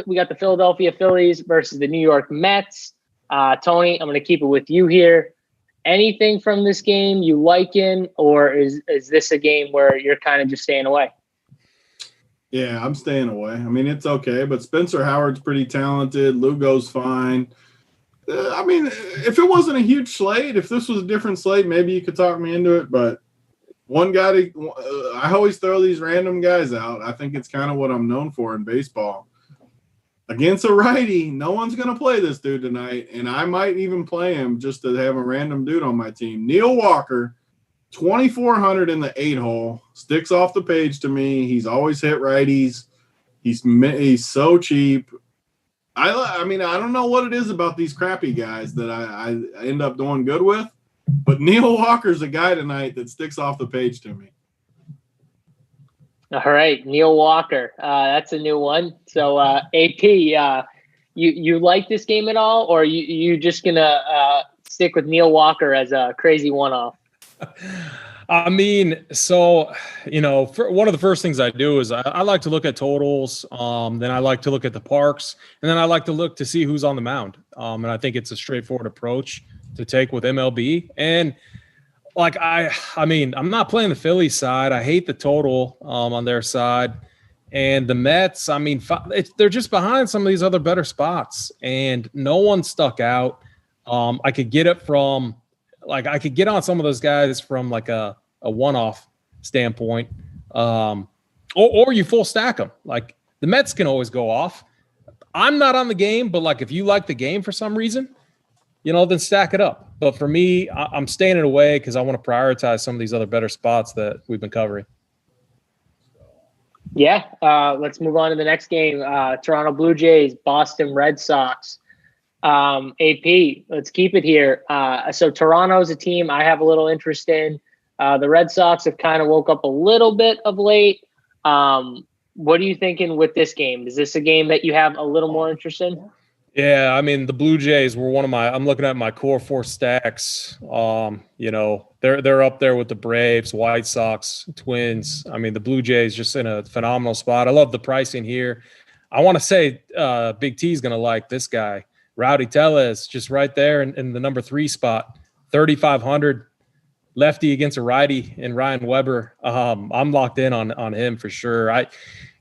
We got the Philadelphia Phillies versus the New York Mets. Tony, I'm going to keep it with you here. Anything from this game you liking, or is this a game where you're kind of just staying away? Yeah, I'm staying away. I mean, it's okay, but Spencer Howard's pretty talented. Lugo's fine. I mean, if it wasn't a huge slate, if this was a different slate, maybe you could talk me into it. But one guy, I always throw these random guys out. I think it's kind of what I'm known for in baseball. Against a righty, no one's going to play this dude tonight, and I might even play him just to have a random dude on my team. Neil Walker, 2,400 in the 8-hole, sticks off the page to me. He's always hit righties. He's so cheap. I mean, I don't know what it is about these crappy guys that I end up doing good with, but Neil Walker's a guy tonight that sticks off the page to me. All right, Neil Walker. That's a new one. So, AP, you like this game at all, or you just going to stick with Neil Walker as a crazy one-off? I mean, so, one of the first things I do is I like to look at totals. Then I like to look at the parks, and then I like to look to see who's on the mound. And I think it's a straightforward approach to take with MLB. And like, I mean, I'm not playing the Phillies side. I hate the total on their side. And the Mets, I mean, they're just behind some of these other better spots, and no one stuck out. I could get it from – like I could get on some of those guys from like a one-off standpoint, or you full stack them. Like the Mets can always go off. I'm not on the game, but like if you like the game for some reason, then stack it up. But for me, I'm staying it away because I want to prioritize some of these other better spots that we've been covering. Yeah, let's move on to the next game. Toronto Blue Jays, Boston Red Sox. AP, let's keep it here. So Toronto's a team I have a little interest in. The Red Sox have kind of woke up a little bit of late. What are you thinking with this game? Is this a game that you have a little more interest in? Yeah, I mean, the Blue Jays were I'm looking at my core four stacks. They're up there with the Braves, White Sox, Twins. I mean, the Blue Jays just in a phenomenal spot. I love the pricing here. I want to say Big T is going to like this guy. Rowdy Tellez, just right there in the number 3 spot, 3,500, lefty against a righty, and Ryan Weber. I'm locked in on him for sure.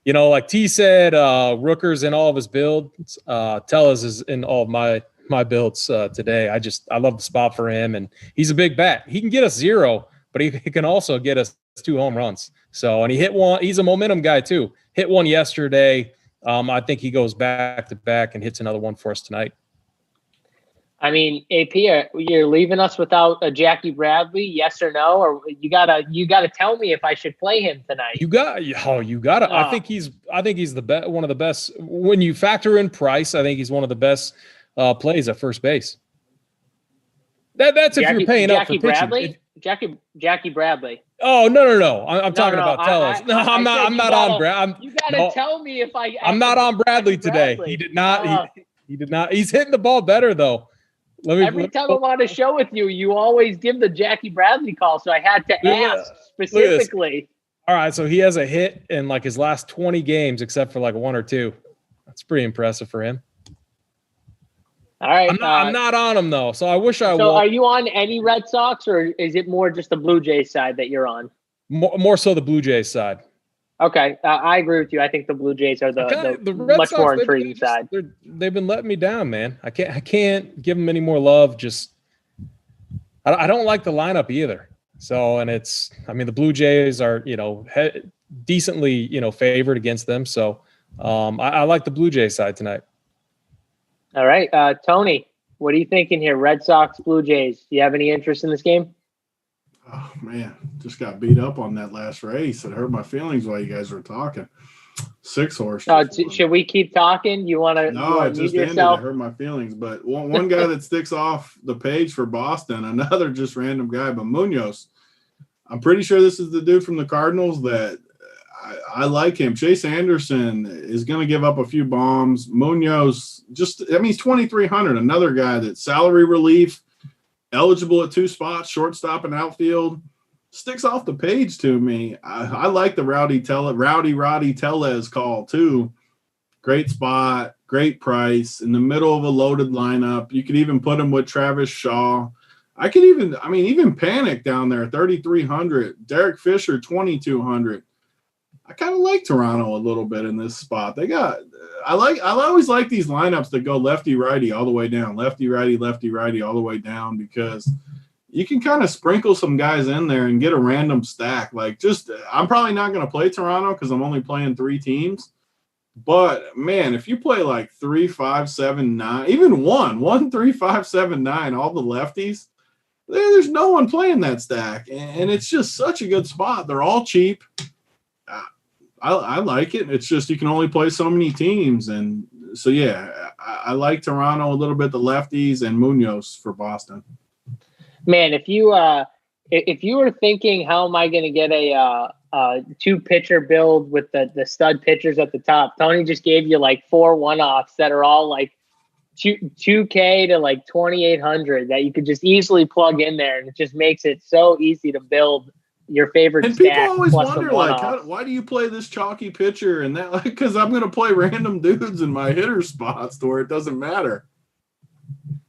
Like T said, Rooker's in all of his builds. Tellez is in all of my builds today. I love the spot for him, and he's a big bat. He can get us 0, but he can also get us 2 home runs. So, and he hit one. He's a momentum guy too. Hit one yesterday. I think he goes back to back and hits another one for us tonight. I mean, AP, you're leaving us without a Jackie Bradley, yes or no? Or you gotta tell me if I should play him tonight. You gotta. I think he's the best, one of the best. When you factor in price, I think he's one of the best plays at first base. That's if you're paying up for pitching. Jackie Bradley. Oh no! I'm talking about Tellez. I'm not on Bradley. You gotta tell me if I'm not on Bradley today. He did not. He did not. He's hitting the ball better though. Every time I'm on a show with you, you always give the Jackie Bradley call, so I had to ask specifically. All right, so he has a hit in like his last 20 games, except for like 1 or 2. That's pretty impressive for him. All right, I'm not on him though, so I wish I. So, are you on any Red Sox, or is it more just the Blue Jays side that you're on? More so the Blue Jays side. Okay, I agree with you. I think the Blue Jays are the much Sox, more intriguing side. They've been letting me down, man. I can't give them any more love. Just I don't like the lineup either. So, and the Blue Jays are decently favored against them. So, I like the Blue Jays side tonight. All right, Tony, what are you thinking here? Red Sox, Blue Jays. Do you have any interest in this game? Oh, man, just got beat up on that last race. It hurt my feelings while you guys were talking. 6 horse. Should we keep talking? You want to? No, it just ended. It hurt my feelings. But one guy that sticks off the page for Boston, another just random guy, but Munoz. I'm pretty sure this is the dude from the Cardinals that I like him. Chase Anderson is going to give up a few bombs. Munoz, he's 2,300. Another guy that's salary relief, eligible at 2 spots, shortstop and outfield. Sticks off the page to me. I like the Rowdy Tellez call too. Great spot, great price, in the middle of a loaded lineup. You could even put him with Travis Shaw. Even Panic down there, 3,300. Derek Fisher, 2,200. I kind of like Toronto a little bit in this spot. I always like these lineups that go lefty righty all the way down, lefty righty all the way down, because you can kind of sprinkle some guys in there and get a random stack. I'm probably not going to play Toronto because I'm only playing 3 teams. But man, if you play like 3, 5, 7, 9, even 1, 3, 5, 7, 9, all the lefties, there's no one playing that stack, and it's just such a good spot. They're all cheap. I like it. It's just you can only play so many teams. And so, yeah, I like Toronto a little bit, the lefties, and Munoz for Boston. Man, if you were thinking, how am I going to get a 2-pitcher build with the stud pitchers at the top, Tony just gave you like 4 one-offs that are all like 2K to like 2,800 that you could just easily plug in there. And it just makes it so easy to build your favorite and stack. People always wonder, why do you play this chalky pitcher and that? Because I'm going to play random dudes in my hitter spots to where it doesn't matter.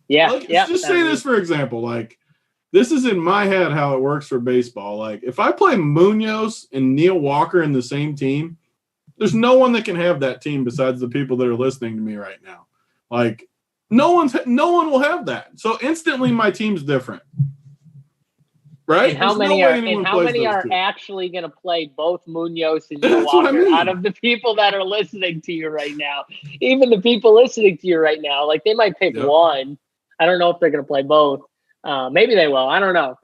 Yeah, Just say this for example. This is in my head how it works for baseball. If I play Munoz and Neil Walker in the same team, there's no one that can have that team besides the people that are listening to me right now. No one will have that. So instantly, my team's different. Right? And how many are actually going to play both Munoz and Neil Walker out of the people that are listening to you right now? Even the people listening to you right now, they might pick one. I don't know if they're going to play both. Maybe they will. I don't know.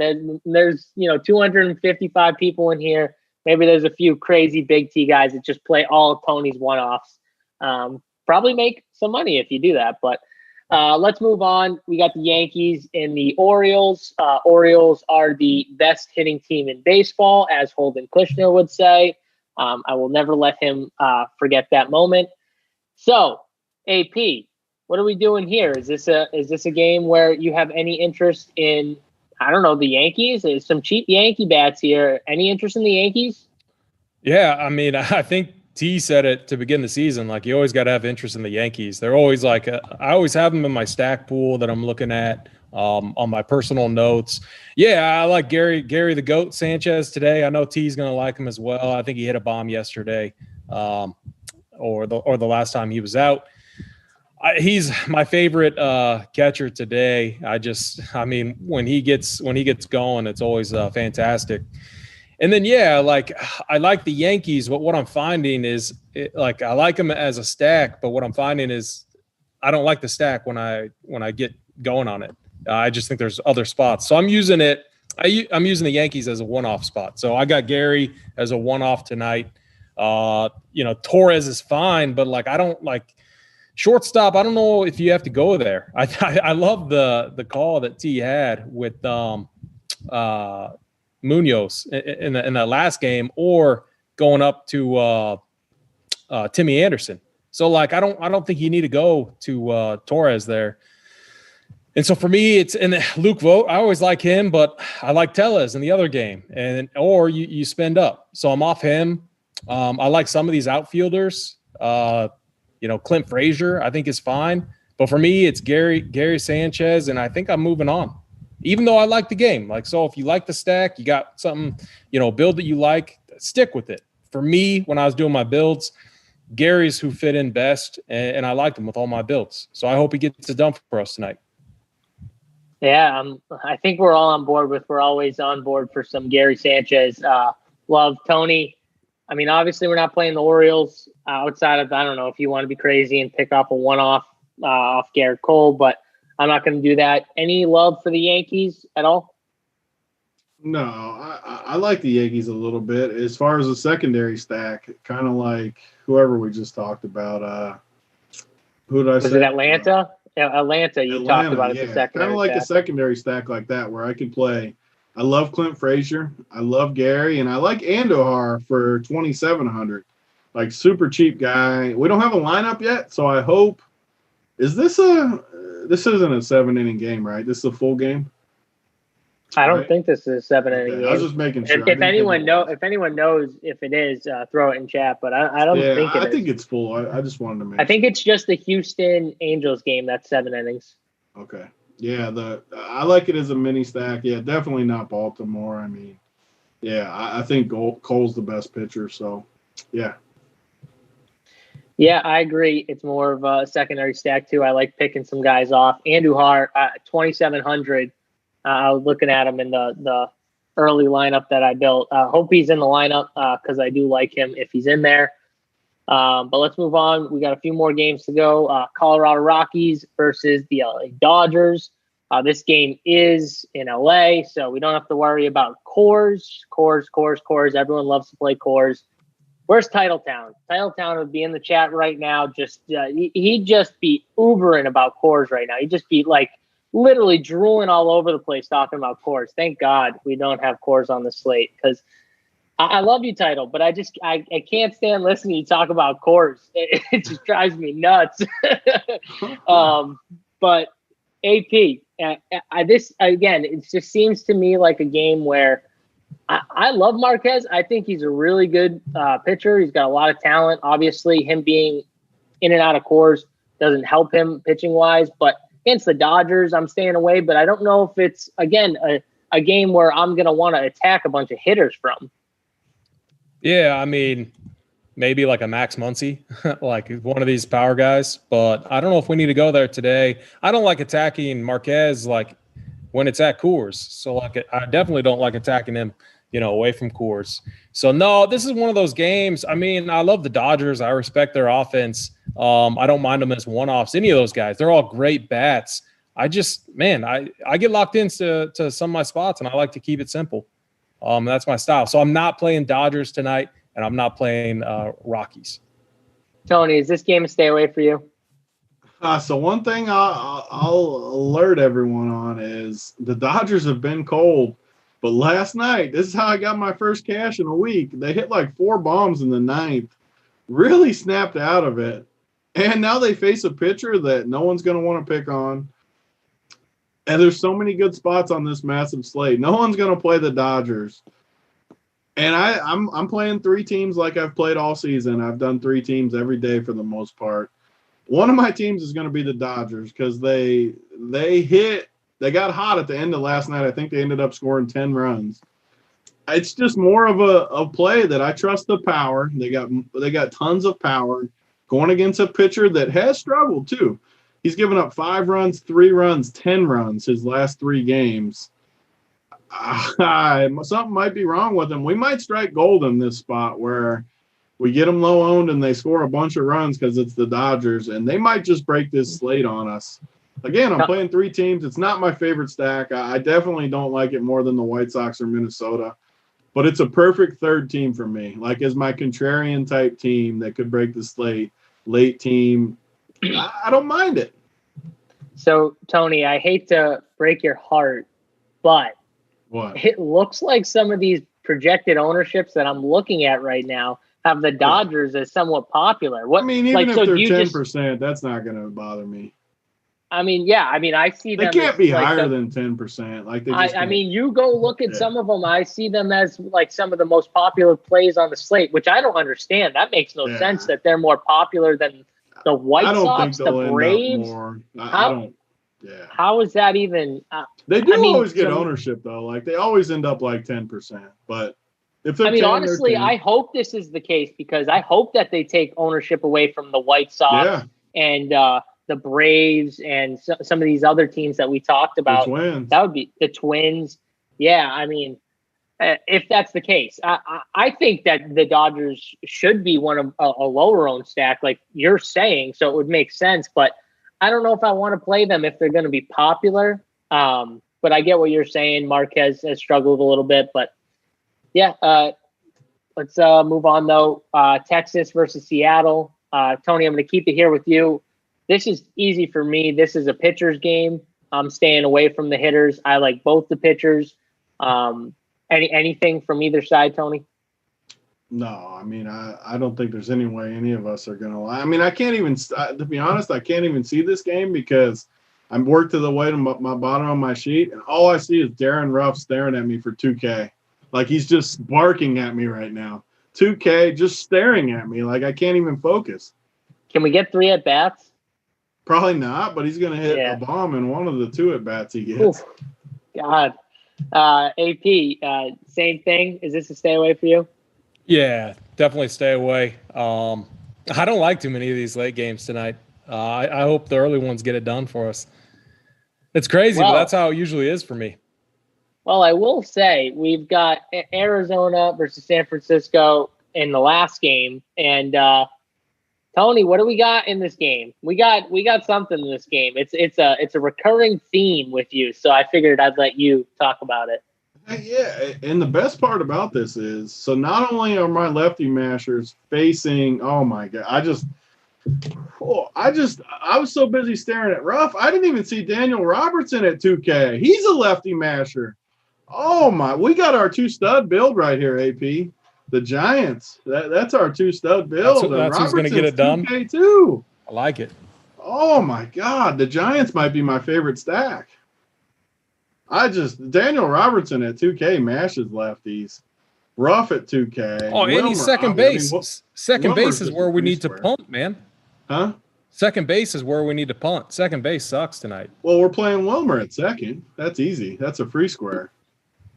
There's 255 people in here. maybe there's a few crazy Big T guys that just play all of Tony's one-offs. Probably make some money if you do that. But let's move on. We got the Yankees and the Orioles. Orioles are the best hitting team in baseball, as Holden Kushner would say. I will never let him forget that moment. So, AP, what are we doing here? Is this a game where you have any interest in, I don't know, the Yankees? There's some cheap Yankee bats here. Any interest in the Yankees? Yeah, I mean, I think T said it to begin the season. Like, you always got to have interest in the Yankees. They're always like, I always have them in my stack pool that I'm looking at on my personal notes. Yeah, I like Gary the Goat Sanchez today. I know T's going to like him as well. I think he hit a bomb yesterday, or the last time he was out. He's my favorite catcher today. I mean, when he gets going, it's always fantastic. And then, yeah, like I like the Yankees, but what I'm finding is I like them as a stack, but what I'm finding is I don't like the stack when I get going on it. I just think there's other spots. So I'm using it. I'm using the Yankees as a one-off spot. So I got Gary as a one-off tonight. Torres is fine, but like I don't like shortstop. I don't know if you have to go there. I love the call that T had with Munoz in that last game, or going up to Timmy Anderson. So like I don't think you need to go to Torres there. And so for me, it's in Luke Vogt. I always like him, but I like Tellez in the other game, or you spend up. So I'm off him. I like some of these outfielders. Clint Frazier, I think is fine. But for me, it's Gary Sanchez, and I think I'm moving on. Even though I like the game. Like, so if you like the stack, you got something, build that you like, stick with it. For me, when I was doing my builds, Gary's who fit in best, and I liked him with all my builds. So I hope he gets it done for us tonight. Yeah, I think we're all on board with. We're always on board for some Gary Sanchez. Love Tony. I mean, obviously, we're not playing the Orioles outside of, I don't know if you want to be crazy and pick off a one-off off Garrett Cole, but I'm not going to do that. Any love for the Yankees at all? No, I like the Yankees a little bit. As far as the secondary stack, kind of like whoever we just talked about. Who did I say? Was it Atlanta? Atlanta, you talked about it, the secondary kind of like stack. a secondary stack like that where I can play. I love Clint Frazier. I love Gary, and I like Andujar for 2,700. Like, super cheap guy. We don't have a lineup yet, so I hope. This isn't a 7-inning game, right? This is a full game. I don't think this is a 7-inning game. I was just making sure. If anyone knows if it is, throw it in chat. But I don't think it is. I think it's full. I just wanted to make. I think it's just the Houston Angels game that's 7 innings. Okay. Yeah, I like it as a mini stack. Yeah, definitely not Baltimore. I mean, yeah, I think Cole's the best pitcher. So, yeah. Yeah, I agree. It's more of a secondary stack too. I like picking some guys off. Andujar, 2,700. I was looking at him in the early lineup that I built. Hope he's in the lineup because I do like him if he's in there. But let's move on. We got a few more games to go. Colorado Rockies versus the LA Dodgers. This game is in LA, so we don't have to worry about Coors. Everyone loves to play Coors. Where's Titletown? Titletown would be in the chat right now. He'd just be ubering about Coors right now. He'd just be like literally drooling all over the place talking about Coors. Thank God we don't have Coors on the slate, because I love you, Title, but I can't stand listening to you talk about Coors. It just drives me nuts. But AP, this again, it just seems to me like a game where I love Marquez. I think he's a really good pitcher. He's got a lot of talent. Obviously, him being in and out of Coors doesn't help him pitching wise. But against the Dodgers, I'm staying away. But I don't know if it's again a game where I'm going to want to attack a bunch of hitters from. Yeah, I mean, maybe like a Max Muncy, like one of these power guys. But I don't know if we need to go there today. I don't like attacking Marquez like when it's at Coors. So like I definitely don't like attacking him, away from Coors. So no, this is one of those games. I mean, I love the Dodgers. I respect their offense. I don't mind them as one-offs. Any of those guys, they're all great bats. I just, I get locked into some of my spots, and I like to keep it simple. That's my style. So I'm not playing Dodgers tonight, and I'm not playing Rockies. Tony, is this game a stay away for you? So one thing I'll alert everyone on is the Dodgers have been cold. But last night, this is how I got my first cash in a week. They hit like 4 bombs in the 9th, really snapped out of it. And now they face a pitcher that no one's going to want to pick on. And there's so many good spots on this massive slate. No one's going to play the Dodgers. And I'm playing 3 teams like I've played all season. I've done 3 teams every day for the most part. One of my teams is going to be the Dodgers because they got hot at the end of last night. I think they ended up scoring 10 runs. It's just more of a play that I trust the power. They got tons of power going against a pitcher that has struggled too. He's given up 5 runs, 3 runs, 10 runs his last 3 games. Something might be wrong with him. We might strike gold in this spot where we get them low owned and they score a bunch of runs because it's the Dodgers, and they might just break this slate on us. Again, I'm playing 3 teams. It's not my favorite stack. I definitely don't like it more than the White Sox or Minnesota, but it's a perfect 3rd team for me. Like as my contrarian type team that could break the slate, late team. I don't mind it. So, Tony, I hate to break your heart, but what? It looks like some of these projected ownerships that I'm looking at right now have the Dodgers as somewhat popular. What, I mean, even like, if so they're 10%, that's not going to bother me. I mean, yeah. I mean, I see them. They can't be like higher than 10%. Like they. I mean, you go look at some of them. I see them as like some of the most popular plays on the slate, which I don't understand. That makes no sense that they're more popular than the White Sox, the Braves. I don't. Yeah. How is that even? They do always get ownership though. Like they always end up like 10%. But if they're, honestly, I hope this is the case because I hope that they take ownership away from the White Sox and the Braves and some of these other teams that we talked about. The Twins. That would be the Twins. Yeah, I mean, if that's the case, I think that the Dodgers should be one of a lower owned stack, like you're saying. So it would make sense, but I don't know if I want to play them if they're going to be popular. But I get what you're saying. Marquez has struggled a little bit, but yeah. Let's move on though. Texas versus Seattle. Tony, I'm going to keep it here with you. This is easy for me. This is a pitcher's game. I'm staying away from the hitters. I like both the pitchers. Anything from either side, Tony? No, I mean, I don't think there's any way any of us are going to lie. I mean, I can't even, to be honest, I can't even see this game because I'm worked to the way to my bottom of my sheet, and all I see is Darren Ruff staring at me for 2K. Like, he's just barking at me right now. 2K, just staring at me. Like, I can't even focus. Can we get 3 at-bats? Probably not, but he's going to hit a bomb in one of the 2 at-bats he gets. Oof. God. AP, same thing. Is this a stay away for you? Yeah, definitely stay away. I don't like too many of these late games tonight. I hope the early ones get it done for us. It's crazy, but that's how it usually is for me. Well, I will say we've got Arizona versus San Francisco in the last game, and Tony, what do we got in this game? We got something in this game. It's a recurring theme with you, so I figured I'd let you talk about it. Yeah, and the best part about this is, so not only are my lefty mashers facing, oh my God, I was so busy staring at Ruff, I didn't even see Daniel Robertson at 2K. He's a lefty masher. Oh my, we got our 2-stud build right here, AP. The Giants. That's our 2-stud build. That's who's going to get it done. 2K too. I like it. Oh my God, the Giants might be my favorite stack. Daniel Robertson at 2K mashes lefties. Ruff at 2K. Oh, and he's second base. Second base is where we need to punt, man. Huh? Second base is where we need to punt. Second base sucks tonight. Well, we're playing Wilmer at second. That's easy. That's a free square.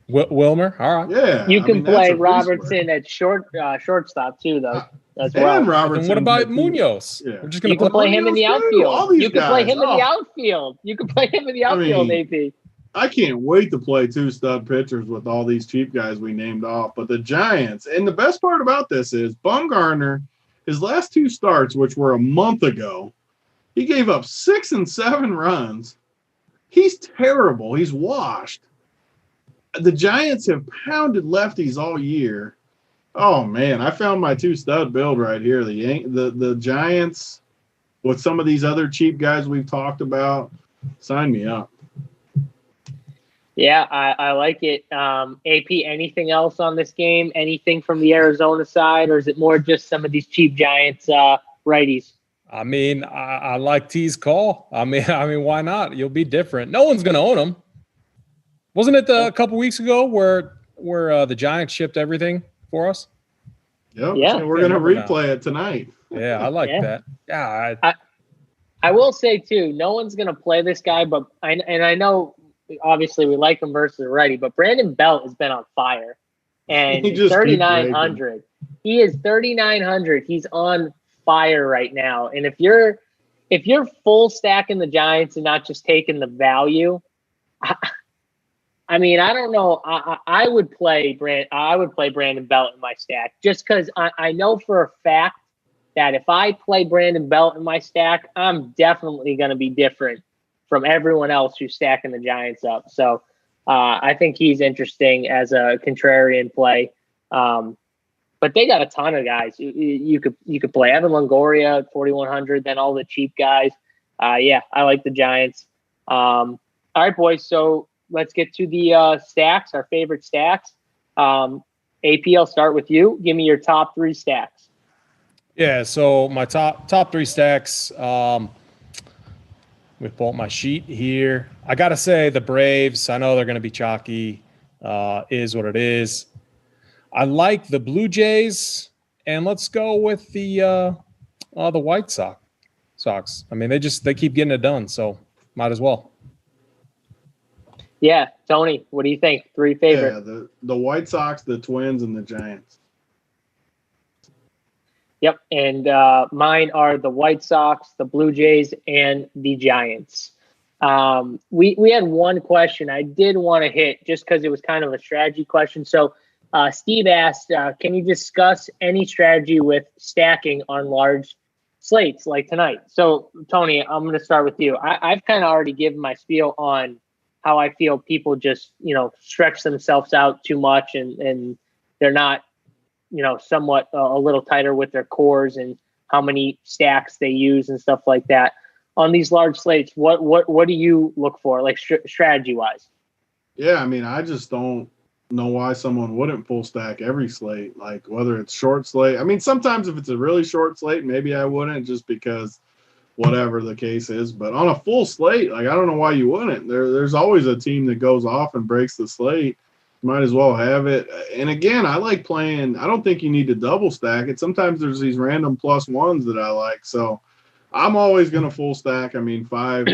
Wilmer? All right. Yeah. You can play Robertson at shortstop too, though. That's right. And Robertson. And what about Munoz? Yeah. We're just going to play him in the outfield. You can play him in the outfield. You can play him in the outfield, AP. I can't wait to play 2-stud pitchers with all these cheap guys we named off. But the Giants, and the best part about this is Bumgarner, his last 2 starts, which were a month ago, he gave up 6 and 7 runs. He's terrible. He's washed. the Giants have pounded lefties all year. Oh man, I found my two stud build right here. The Giants with some of these other cheap guys we've talked about. Sign me up. Yeah, I like it. AP, anything else on this game? Anything from the Arizona side, or is it more just some of these cheap Giants righties? I mean, I like T's call. I mean, why not? You'll be different. No one's going to own them. Wasn't it a couple weeks ago where the Giants shipped everything for us? Yep. Yeah. So we're going to replay it tonight. Yeah, I like that. Yeah. I will say, too, no one's going to play this guy, but I know, obviously, we like him versus the righty, but Brandon Belt has been on fire. And 3,900. He is 3,900. He's on fire right now. And if you're full stacking the Giants and not just taking the value, I mean, I don't know. I would play Brandon Belt in my stack just because I know for a fact that if I play Brandon Belt in my stack, I'm definitely going to be different from everyone else who's stacking the Giants up. So I think he's interesting as a contrarian play. But they got a ton of guys you could play. Evan Longoria at 4,100, then all the cheap guys. Yeah, I like the Giants. All right, boys. So let's get to the stacks, our favorite stacks. AP, I'll start with you. Give me your top 3 stacks. Yeah, so my top 3 stacks. Let me pull up my sheet here. I got to say the Braves, I know they're going to be chalky, is what it is. I like the Blue Jays, and let's go with the White Sox. I mean, they keep getting it done, so might as well. Yeah, Tony, what do you think? 3 favorite? Yeah, the White Sox, the Twins, and the Giants. Yep, and mine are the White Sox, the Blue Jays, and the Giants. We had one question I did want to hit just because it was kind of a strategy question. So Steve asked, can you discuss any strategy with stacking on large slates like tonight? So, Tony, I'm going to start with you. I've kind of already given my spiel on how I feel people just, stretch themselves out too much and they're not, somewhat a little tighter with their cores and how many stacks they use and stuff like that. On these large slates, what do you look for, like strategy-wise? Yeah, I mean, I just don't know why someone wouldn't full stack every slate, like whether it's short slate. I mean, sometimes if it's a really short slate, maybe I wouldn't just because whatever the case is. But on a full slate, like I don't know why you wouldn't. There's always a team that goes off and breaks the slate. Might as well have it. And again, I like playing. I don't think you need to double stack it. Sometimes there's these random +1s that I like. So I'm always going to full stack. I mean, 5,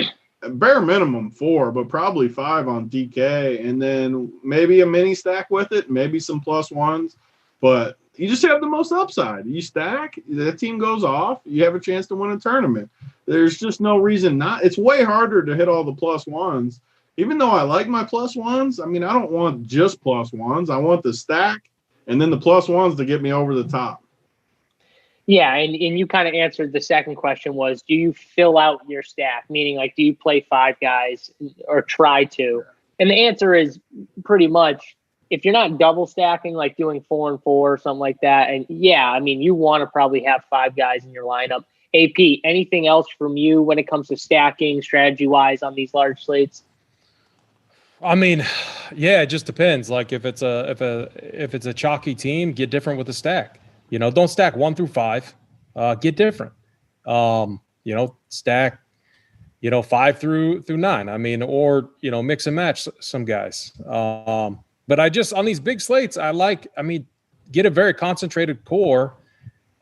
bare minimum 4, but probably 5 on DK. And then maybe a mini stack with it, maybe some +1s. But you just have the most upside. You stack, that team goes off, you have a chance to win a tournament. There's just no reason not. It's way harder to hit all the +1s. Even though I like my +1s, I mean, I don't want just +1s. I want the stack and then the +1s to get me over the top. Yeah, and you kind of answered the second question was, do you fill out your stack? Meaning, like, do you play 5 guys or try to? And the answer is pretty much, if you're not double stacking, like doing 4 and 4 or something like that, and yeah, I mean, you want to probably have 5 guys in your lineup. AP, anything else from you when it comes to stacking strategy-wise on these large slates? I mean, yeah, it just depends. Like if it's a chalky team, get different with the stack. Don't stack 1 through 5. Get different. Stack 5 through 9. I mean, or mix and match some guys. But on these big slates, get a very concentrated core.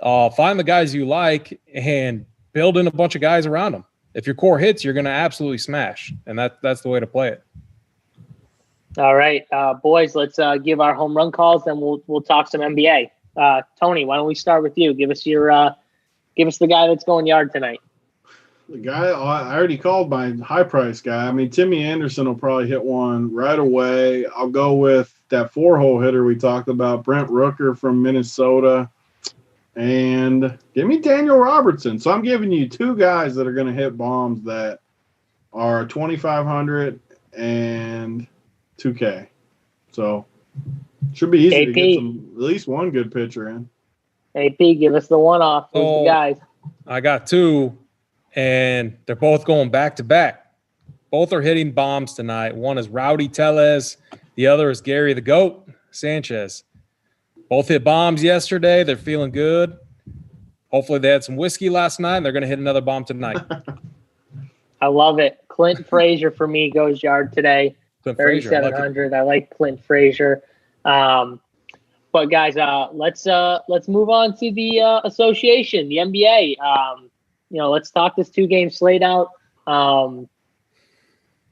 Find the guys you like and build in a bunch of guys around them. If your core hits, you're going to absolutely smash, and that's the way to play it. All right, boys, let's give our home run calls, then we'll talk some NBA. Tony, why don't we start with you? Give us the guy that's going yard tonight. The guy I already called my high price guy. I mean, Timmy Anderson will probably hit one right away. I'll go with that 4-hole hitter we talked about, Brent Rooker from Minnesota, and give me Daniel Robertson. So I'm giving you 2 guys that are going to hit bombs that are 2,500 and 2K. So should be easy AP. to get at least one good pitcher in. AP, give us the one-off. Who's the guys? I got two, and they're both going back-to-back. Both are hitting bombs tonight. One is Rowdy Tellez. The other is Gary the GOAT Sanchez. Both hit bombs yesterday. They're feeling good. Hopefully they had some whiskey last night, and they're going to hit another bomb tonight. I love it. Clint Frazier for me goes yard today. 3,700. I like Clint Frazier. But guys, let's move on to the association, the NBA. Let's talk this 2-game slate out.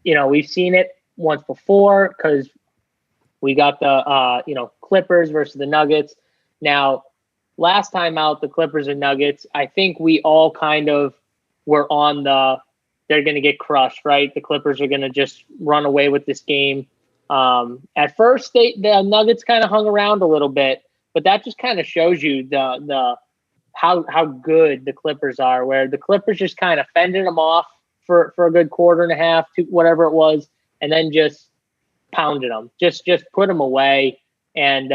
We've seen it once before because we got the Clippers versus the Nuggets. Now, last time out, the Clippers and Nuggets, I think we all kind of were on they're going to get crushed, right? The Clippers are going to just run away with this game. At first, the Nuggets kind of hung around a little bit, but that just kind of shows you how good the Clippers are, where the Clippers just kind of fended them off for a good quarter and a half to whatever it was, and then just pounded them, just put them away. And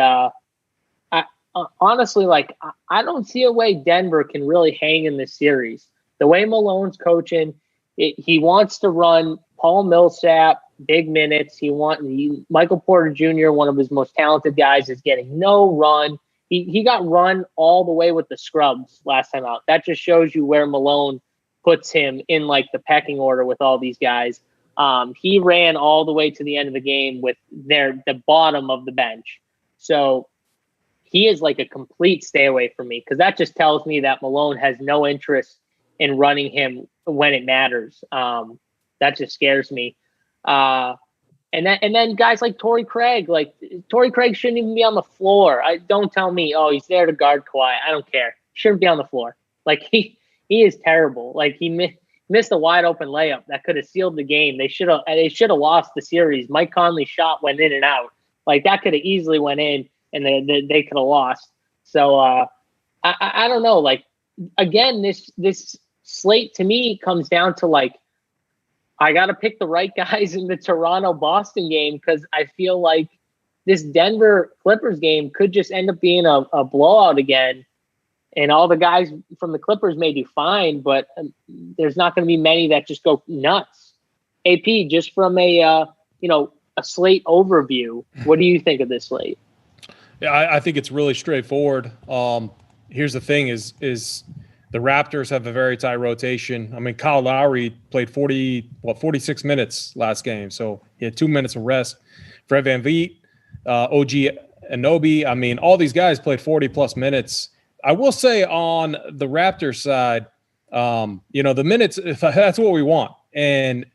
honestly, I don't see a way Denver can really hang in this series. The way Malone's coaching, he wants to run Paul Millsap big minutes. Michael Porter Jr., one of his most talented guys, is getting no run. He got run all the way with the scrubs last time out. That just shows you where Malone puts him in the pecking order with all these guys. He ran all the way to the end of the game with the bottom of the bench. So he is a complete stay away from me, because that just tells me that Malone has no interest in running him when it matters. That just scares me. And then guys like Torrey Craig, Torrey Craig shouldn't even be on the floor. Don't tell me, he's there to guard Kawhi. I don't care. Shouldn't be on the floor. He is terrible. He missed a wide open layup that could have sealed the game. They should have lost the series. Mike Conley's shot went in and out. That could have easily went in, and they could have lost. So I don't know. Again, this slate to me comes down to I got to pick the right guys in the Toronto-Boston game, because I feel like this Denver Clippers game could just end up being a blowout again. And all the guys from the Clippers may do fine, but there's not going to be many that just go nuts. AP, just from a slate overview, what do you think of this slate? Yeah, I think it's really straightforward. Here's the thing is the Raptors have a very tight rotation. I mean, Kyle Lowry played 46 minutes last game, so he had 2 minutes of rest. Fred VanVleet, OG Anunoby, I mean, all these guys played 40-plus minutes. I will say on the Raptors side, the minutes, that's what we want. And,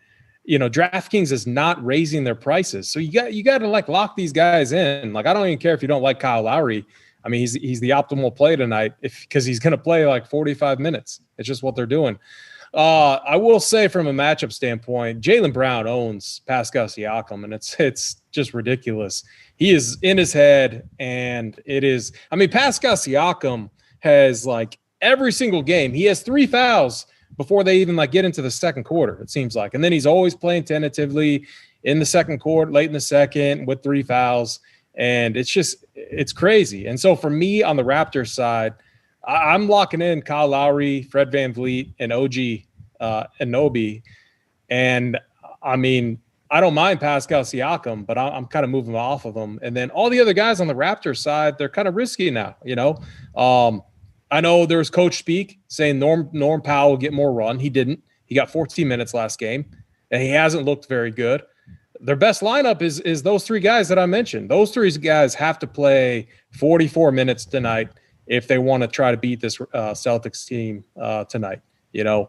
DraftKings is not raising their prices. So you got to lock these guys in. I don't even care if you don't like Kyle Lowry. I mean, he's the optimal play tonight because he's going to play 45 minutes. It's just what they're doing. I will say from a matchup standpoint, Jaylen Brown owns Pascal Siakam, and it's just ridiculous. He is in his head, and it is – I mean, Pascal Siakam has every single game, he has 3 fouls before they even get into the second quarter, it seems like. And then he's always playing tentatively in the second quarter, late in the second with 3 fouls. And it's crazy. And so for me on the Raptors side, I'm locking in Kyle Lowry, Fred VanVleet, and OG Anunoby. And I mean, I don't mind Pascal Siakam, but I'm kind of moving off of them. And then all the other guys on the Raptors side, they're kind of risky now, I know there was coach speak saying Norm Powell will get more run. He didn't. He got 14 minutes last game, and he hasn't looked very good. Their best lineup is those 3 guys that I mentioned. Those 3 guys have to play 44 minutes tonight if they want to try to beat this Celtics team tonight, And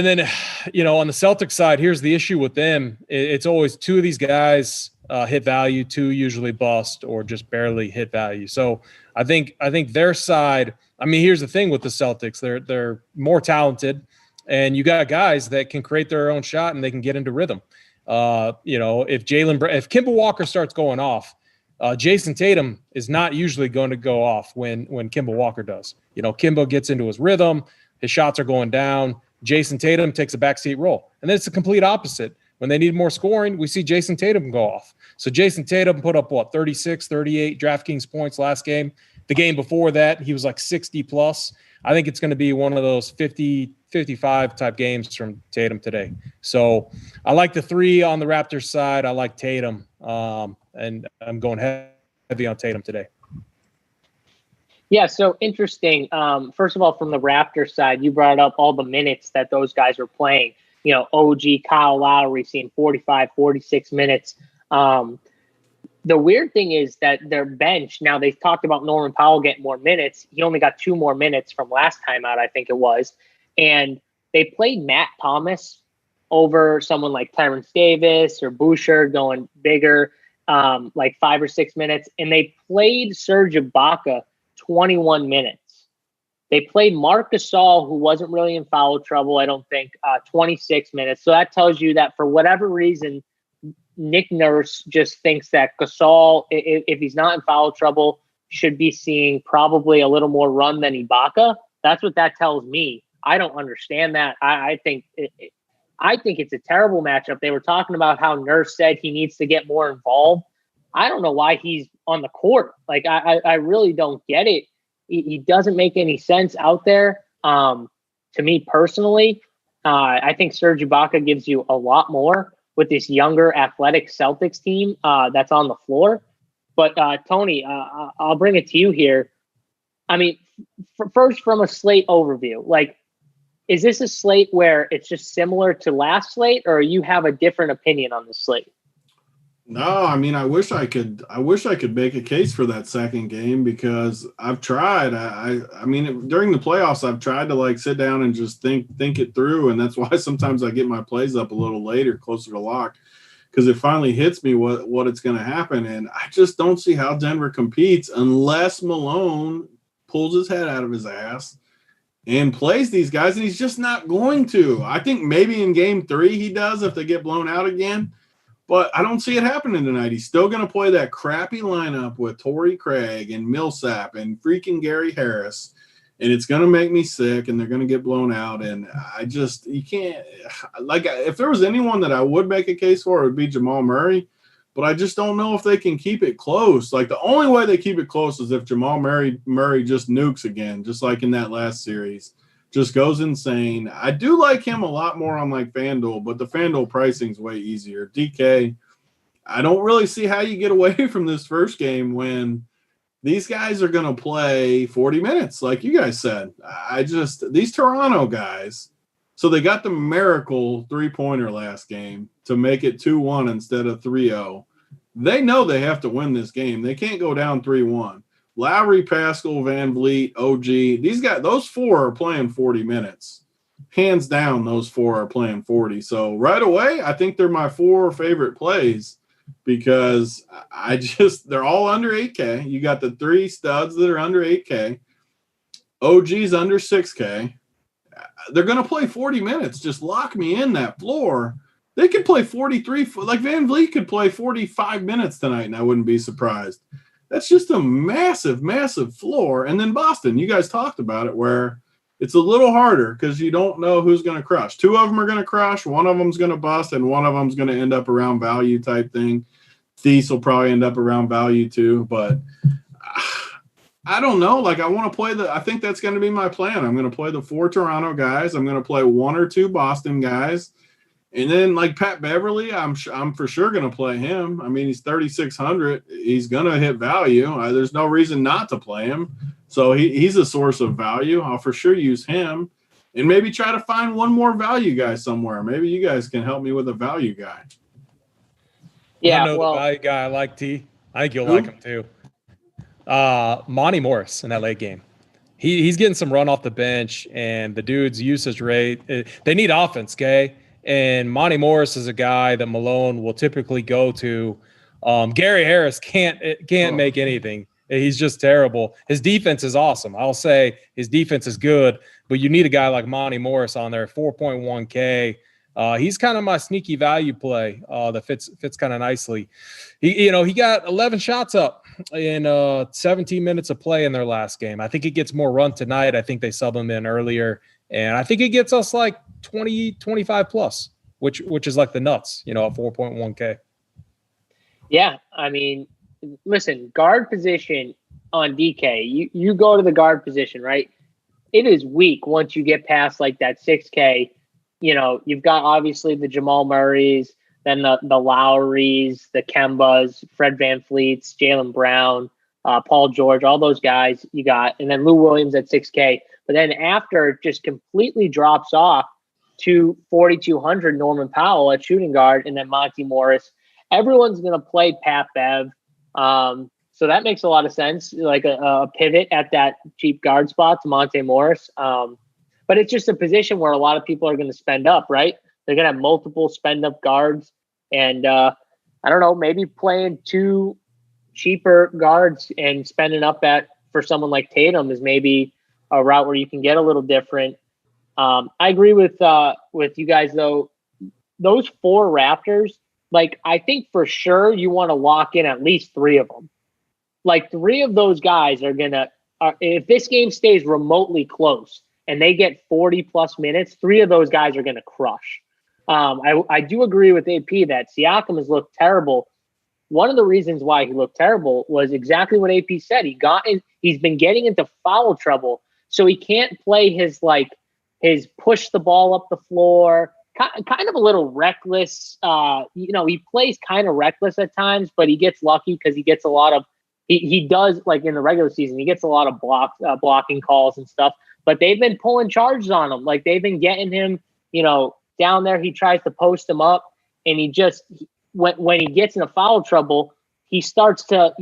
then, on the Celtics side, here's the issue with them. It's always 2 of these guys hit value, 2 usually bust or just barely hit value. So I think their side, I mean, here's the thing with the Celtics. They're more talented, and you got guys that can create their own shot and they can get into rhythm. If Kemba Walker starts going off, Jason Tatum is not usually going to go off when Kemba Walker does. Kemba gets into his rhythm, his shots are going down. Jason Tatum takes a backseat role. And then it's the complete opposite When they need more scoring, we see Jason Tatum go off. So Jason Tatum put up, 36, 38 DraftKings points last game. The game before that, he was like 60 plus. I think it's going to be one of those 50, 55 type games from Tatum today. So I like the 3 on the Raptors side. I like Tatum, and I'm going heavy on Tatum today. Yeah, so interesting. First of all, from the Raptors side, you brought up all the minutes that those guys are playing. You know, OG, Kyle Lowry seeing 45, 46 minutes. The weird thing is that their bench, now they've talked about Norman Powell getting more minutes. He only got 2 more minutes from last time out, I think it was. And they played Matt Thomas over someone like Terrence Davis or Boucher going bigger, like 5 or 6 minutes. And they played Serge Ibaka 21 minutes. They played Marc Gasol, who wasn't really in foul trouble, I don't think, 26 minutes. So that tells you that for whatever reason, Nick Nurse just thinks that Gasol, if he's not in foul trouble, should be seeing probably a little more run than Ibaka. That's what that tells me. I don't understand that. I think it's a terrible matchup. They were talking about how Nurse said he needs to get more involved. I don't know why he's on the court. Like, I really don't get it. He doesn't make any sense out there. To me personally, I think Serge Ibaka gives you a lot more with this younger athletic Celtics team that's on the floor. But Tony, I'll bring it to you here. I mean, first from a slate overview, like, is this a slate where it's just similar to last slate, or you have a different opinion on the slate? No, I mean, I wish I could make a case for that second game, because I've tried. I mean, during the playoffs, I've tried to like sit down and just think it through. And that's why sometimes I get my plays up a little later, closer to lock, because it finally hits me what it's going to happen. And I just don't see how Denver competes unless Malone pulls his head out of his ass and plays these guys. And he's just not going to. I think maybe in game 3 he does if they get blown out again. But I don't see it happening tonight. He's still going to play that crappy lineup with Torrey Craig and Millsap and freaking Gary Harris. And it's going to make me sick, and they're going to get blown out. And you can't – like, if there was anyone that I would make a case for, it would be Jamal Murray. But I just don't know if they can keep it close. Like, the only way they keep it close is if Jamal Murray just nukes again, just like in that last series. Just goes insane. I do like him a lot more on like FanDuel, but the FanDuel pricing is way easier. DK, I don't really see how you get away from this first game when these guys are going to play 40 minutes, like you guys said. These Toronto guys, so they got the miracle 3-pointer last game to make it 2-1 instead of 3-0. They know they have to win this game. They can't go down 3-1. Lowry, Pascal, Van Vliet, OG, these guys, those 4 are playing 40 minutes. Hands down, those 4 are playing 40. So right away, I think they're my 4 favorite plays, because they're all under 8K. You got the 3 studs that are under 8K. OG's under 6K. They're going to play 40 minutes. Just lock me in that floor. They could play 43. Like Van Vliet could play 45 minutes tonight, and I wouldn't be surprised. That's just a massive, massive floor. And then Boston, you guys talked about it, where it's a little harder because you don't know who's going to crush. 2 of them are going to crush. 1 of them's going to bust, and 1 of them's going to end up around value type thing. Thies will probably end up around value too. But I don't know. Like, I want to play I think that's going to be my plan. I'm going to play the 4 Toronto guys. I'm going to play 1 or 2 Boston guys. And then, like Pat Beverly, I'm for sure going to play him. I mean, he's 3,600. He's going to hit value. There's no reason not to play him. So he's a source of value. I'll for sure use him. And maybe try to find 1 more value guy somewhere. Maybe you guys can help me with a value guy. Yeah, the value guy I like, T. I think you'll like him too. Monty Morris in that late game. He's getting some run off the bench, and the dude's usage rate. They need offense, okay? And Monty Morris is a guy that Malone will typically go to. Gary Harris can't make anything. He's just terrible. His defense is awesome. I'll say his defense is good, but you need a guy like Monty Morris on there, 4.1K. He's kind of my sneaky value play that fits kind of nicely. He got 11 shots up in 17 minutes of play in their last game. I think he gets more run tonight. I think they sub him in earlier, and I think it gets us like 20, 25 plus. which is like the nuts, at 4.1K. Yeah, I mean, listen, guard position on DK, you go to the guard position, right? It is weak once you get past like that 6K. You've got obviously the Jamal Murrays, then the Lowrys, the Kembas, Fred VanVleets, Jaylen Brown, Paul George, all those guys you got, and then Lou Williams at 6K. But then after it just completely drops off to 4,200, Norman Powell at shooting guard, and then Monty Morris. Everyone's going to play Pat Bev. So that makes a lot of sense, like a pivot at that cheap guard spot to Monte Morris. But it's just a position where a lot of people are going to spend up, right? They're going to have multiple spend up guards. And I don't know, maybe playing two cheaper guards and spending up for someone like Tatum is maybe a route where you can get a little different. I agree with you guys, though. Those 4 Raptors, like, I think for sure you want to lock in at least 3 of them. Like, 3 of those guys are going to if this game stays remotely close and they get 40-plus minutes, 3 of those guys are going to crush. I do agree with AP that Siakam has looked terrible. One of the reasons why he looked terrible was exactly what AP said. He's been getting into foul trouble, so he can't play his push the ball up the floor, kind of a little reckless. He plays kind of reckless at times, but he gets lucky because he gets a lot of he does, like in the regular season, he gets a lot of blocking calls and stuff. But they've been pulling charges on him. Like, they've been getting him, down there. He tries to post him up, and he just when he gets into foul trouble, he starts to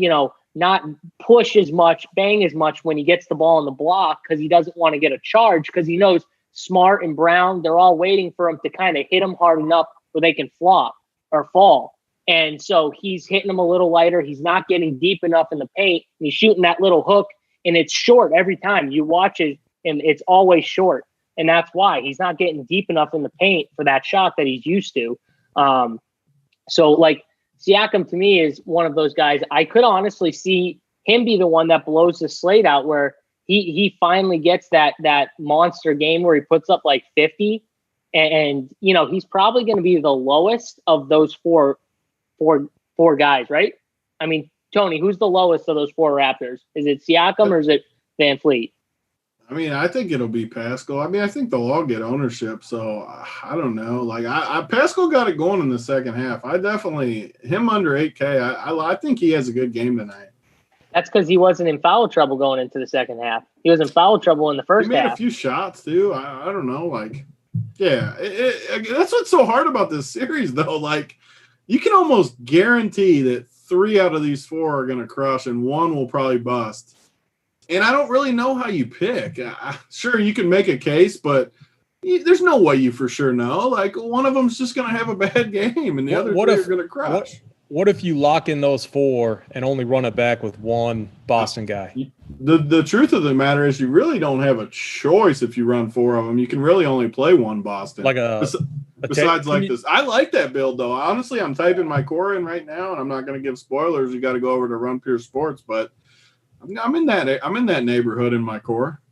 not push as much, bang as much when he gets the ball in the block, because he doesn't want to get a charge, because he knows Smart and Brown, they're all waiting for him to kind of hit him hard enough where they can flop or fall. And so he's hitting him a little lighter. He's not getting deep enough in the paint. He's shooting that little hook, and it's short every time. You watch it, and it's always short. And that's why he's not getting deep enough in the paint for that shot that he's used to. So, like, Siakam to me is one of those guys. I could honestly see him be the one that blows the slate out, where he finally gets that monster game where he puts up like 50, and he's probably going to be the lowest of those four guys, right? I mean, Tony, who's the lowest of those 4 Raptors? Is it Siakam or is it VanVleet? I mean, I think it'll be Pascal. I mean, I think they'll all get ownership. So I don't know. Like, Pascal got it going in the second half. I definitely him under 8K. I think he has a good game tonight. That's because he wasn't in foul trouble going into the second half. He was in foul trouble in the first half. He made a few shots too. I don't know. Like, yeah, that's what's so hard about this series, though. Like, you can almost guarantee that 3 out of these 4 are going to crush, and 1 will probably bust. And I don't really know how you pick. Sure, you can make a case, but there's no way you for sure know. Like, one of them's just going to have a bad game, and the other 3 are going to crush. What if you lock in those 4 and only run it back with 1 Boston guy? The truth of the matter is you really don't have a choice if you run 4 of them. You can really only play 1 Boston. Like besides like this. I like that build, though. Honestly, I'm typing my core in right now, and I'm not going to give spoilers. You got to go over to Run Pure Sports, but I'm in that neighborhood in my core.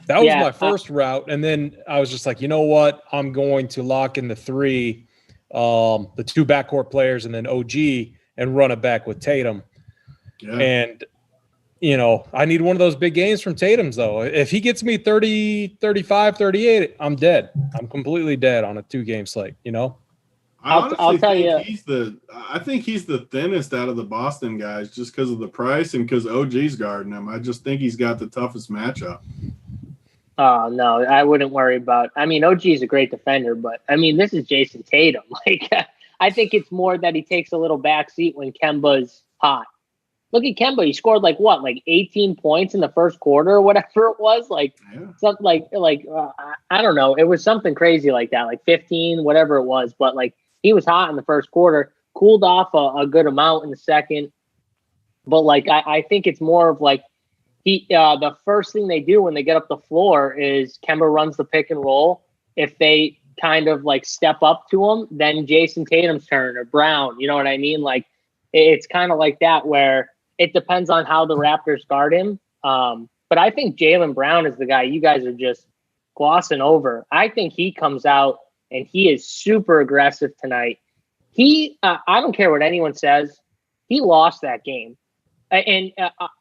That was my first route, and then I was just like, you know what? I'm going to lock in the 3, the 2 backcourt players, and then OG, and run it back with Tatum. Yeah. And I need one of those big games from Tatum's, though. If he gets me 30, 35, 38, I'm dead. I'm completely dead on a 2-game slate. I'll tell you, I think he's the thinnest out of the Boston guys, just because of the price and because OG's guarding him. I just think he's got the toughest matchup. Oh, no, I wouldn't worry about – I mean, OG is a great defender, but, I mean, this is Jason Tatum. Like, I think it's more that he takes a little backseat when Kemba's hot. Look at Kemba. He scored, like, 18 points in the first quarter or whatever it was? Like, something I don't know. It was something crazy like that, like 15, whatever it was. But, like, he was hot in the first quarter, cooled off a good amount in the second. But, like, I think it's more of, like, the first thing they do when they get up the floor is Kemba runs the pick and roll. If they kind of like step up to him, then Jason Tatum's turn or Brown, you know what I mean? Like, it's kind of like that where it depends on how the Raptors guard him. But I think Jaylen Brown is the guy you guys are just glossing over. I think he comes out and he is super aggressive tonight. I don't care what anyone says, he lost that game. And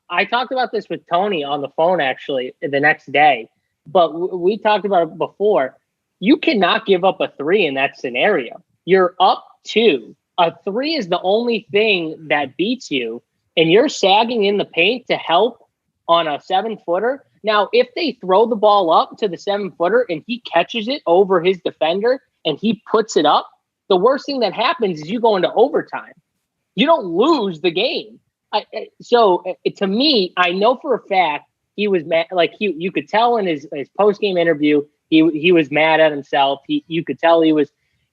I talked about this with Tony on the phone actually the next day, but we talked about it before. You cannot give up a 3 in that scenario. You're up 2. A 3 is the only thing that beats you, and you're sagging in the paint to help on a 7-footer. Now, if they throw the ball up to the 7-footer and he catches it over his defender and he puts it up, the worst thing that happens is you go into overtime. You don't lose the game. So to me, I know for a fact he was mad. Like you could tell in his post-game interview, he was mad at himself. You could tell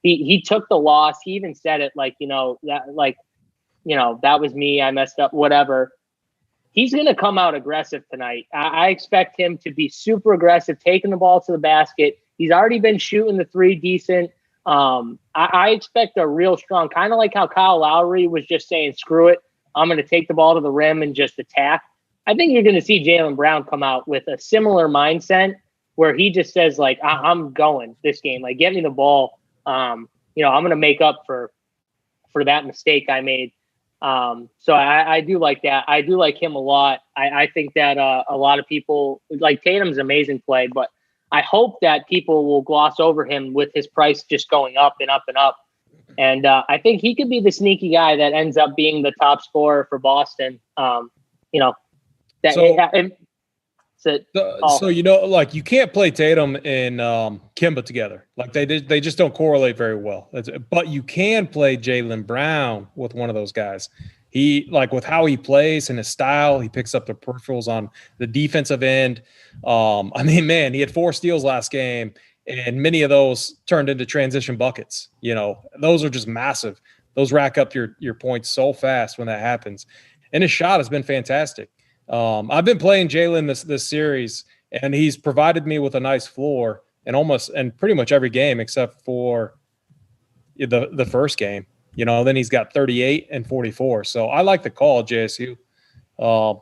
he took the loss. He even said it that was me. I messed up, whatever. He's going to come out aggressive tonight. I expect him to be super aggressive, taking the ball to the basket. He's already been shooting the 3 decent. I expect a real strong, kind of like how Kyle Lowry was just saying, screw it, I'm going to take the ball to the rim and just attack. I think you're going to see Jaylen Brown come out with a similar mindset where he just says, like, I'm going this game. Like, get me the ball. I'm going to make up for that mistake I made. So I do like that. I do like him a lot. I think that a lot of people like Tatum's amazing play, but I hope that people will gloss over him with his price just going up and up and up. And I think he could be the sneaky guy that ends up being the top scorer for Boston. So you can't play Tatum and Kemba together. Like they just don't correlate very well. But you can play Jaylen Brown with one of those guys. He, like, with how he plays and his style, he picks up the peripherals on the defensive end. Man, he had 4 steals last game, and many of those turned into transition buckets. Those are just massive. Those rack up your points so fast when that happens. And his shot has been fantastic. I've been playing Jaylen this series, and he's provided me with a nice floor and pretty much every game except for the first game. Then he's got 38 and 44. So I like the call, JSU. I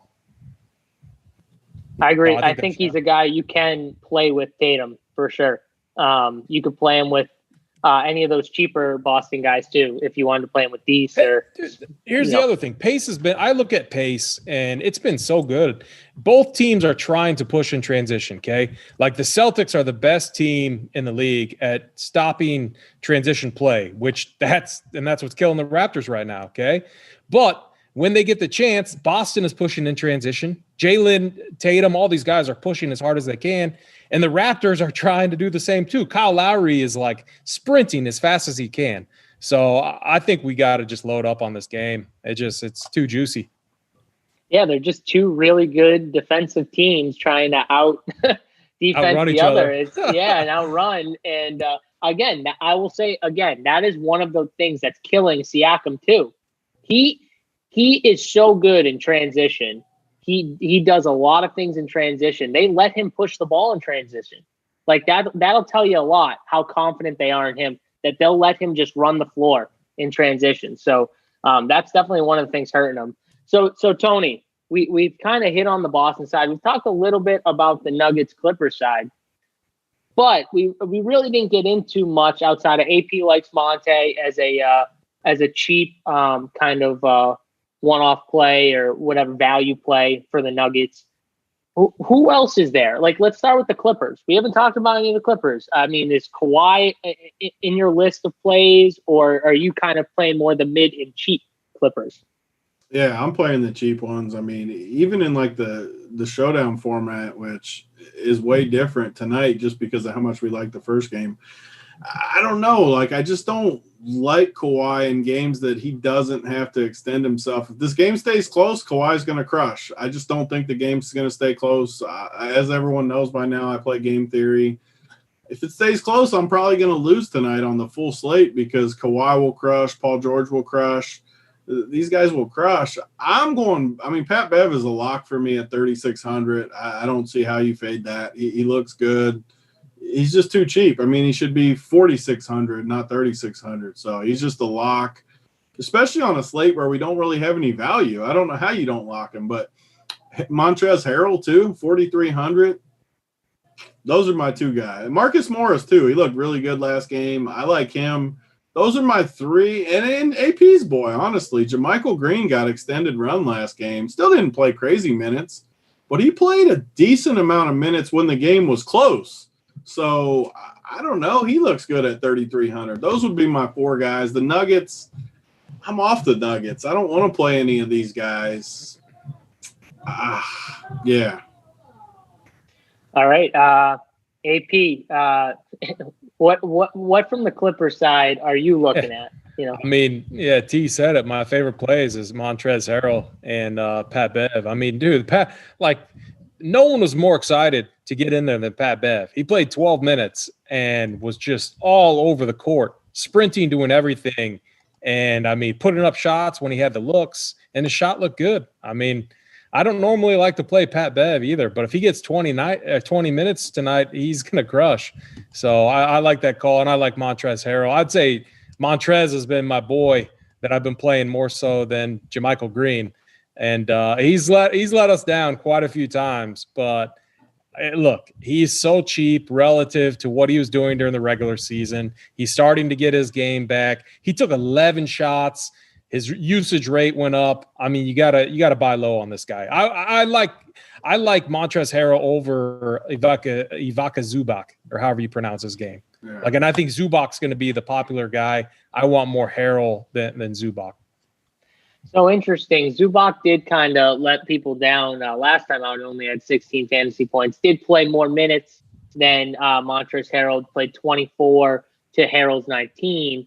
agree. I think he's a guy you can play with Tatum for sure. You could play him with any of those cheaper Boston guys too, if you wanted to play him with these. Here's the other thing. Pace has been – I look at pace, and it's been so good. Both teams are trying to push in transition, okay? Like the Celtics are the best team in the league at stopping transition play, that's what's killing the Raptors right now, okay? But when they get the chance, Boston is pushing in transition. Jaylen, Tatum, all these guys are pushing as hard as they can. And the Raptors are trying to do the same too. Kyle Lowry is like sprinting as fast as he can. So I think we got to just load up on this game. It's too juicy. Yeah, they're just 2 really good defensive teams trying to outrun the other. And outrun. And again, I will say again, that is one of the things that's killing Siakam too. He is so good in transition. He does a lot of things in transition. They let him push the ball in transition. Like that'll tell you a lot how confident they are in him, that they'll let him just run the floor in transition. So that's definitely one of the things hurting him. So Tony, we've kind of hit on the Boston side. We've talked a little bit about the Nuggets Clippers side, but we really didn't get into much outside of AP likes Monte as a cheap kind of one-off play or whatever value play for the Nuggets. Who else is there? Like, let's start with the Clippers. We haven't talked about any of the Clippers. I mean, is Kawhi in your list of plays, or are you kind of playing more the mid and cheap Clippers? Yeah, I'm playing the cheap ones. I mean, even in like the showdown format, which is way different tonight just because of how much we like the first game. I don't know. Like, I just don't like Kawhi in games that he doesn't have to extend himself. If this game stays close, Kawhi's going to crush. I just don't think the game's going to stay close. As everyone knows by now, I play game theory. If it stays close, I'm probably going to lose tonight on the full slate because Kawhi will crush, Paul George will crush. These guys will crush. Pat Bev is a lock for me at 3,600. I don't see how you fade that. He looks good. He's just too cheap. I mean, he should be 4,600, not 3,600. So he's just a lock, especially on a slate where we don't really have any value. I don't know how you don't lock him, but Montrezl Harrell too, 4,300. Those are my two guys. Marcus Morris, too. He looked really good last game. I like him. Those are my three. And AP's boy, honestly. JaMychal Green got extended run last game. Still didn't play crazy minutes, but he played a decent amount of minutes when the game was close. So, I don't know. He looks good at 3,300. Those would be my four guys. The Nuggets, I'm off the Nuggets. I don't want to play any of these guys. Yeah. All right. AP, what from the Clippers side are you looking at? I mean, yeah, T said it. My favorite plays is Montrezl Harrell and Pat Bev. I mean, dude, Pat, no one was more excited to get in there than Pat Bev. He played 12 minutes and was just all over the court, sprinting, doing everything. And, I mean, putting up shots when he had the looks, and his shot looked good. I mean, I don't normally like to play Pat Bev either, but if he gets 20 minutes tonight, he's going to crush. So I like that call, and I like Montrezl Harrell. I'd say Montrez has been my boy that I've been playing more so than JaMychal Green. And he's let us down quite a few times. But, look, he's so cheap relative to what he was doing during the regular season. He's starting to get his game back. He took 11 shots. His usage rate went up. I mean, you gotta buy low on this guy. I like Montrezl Harrell over Ivica Zubac, or however you pronounce his game. Yeah. And I think Zubac's going to be the popular guy. I want more Harrell than Zubac. So interesting. Zubac did kind of let people down last time out. Only had 16 fantasy points. Did play more minutes than Montrezl Harrell. Played 24 to Harrell's 19.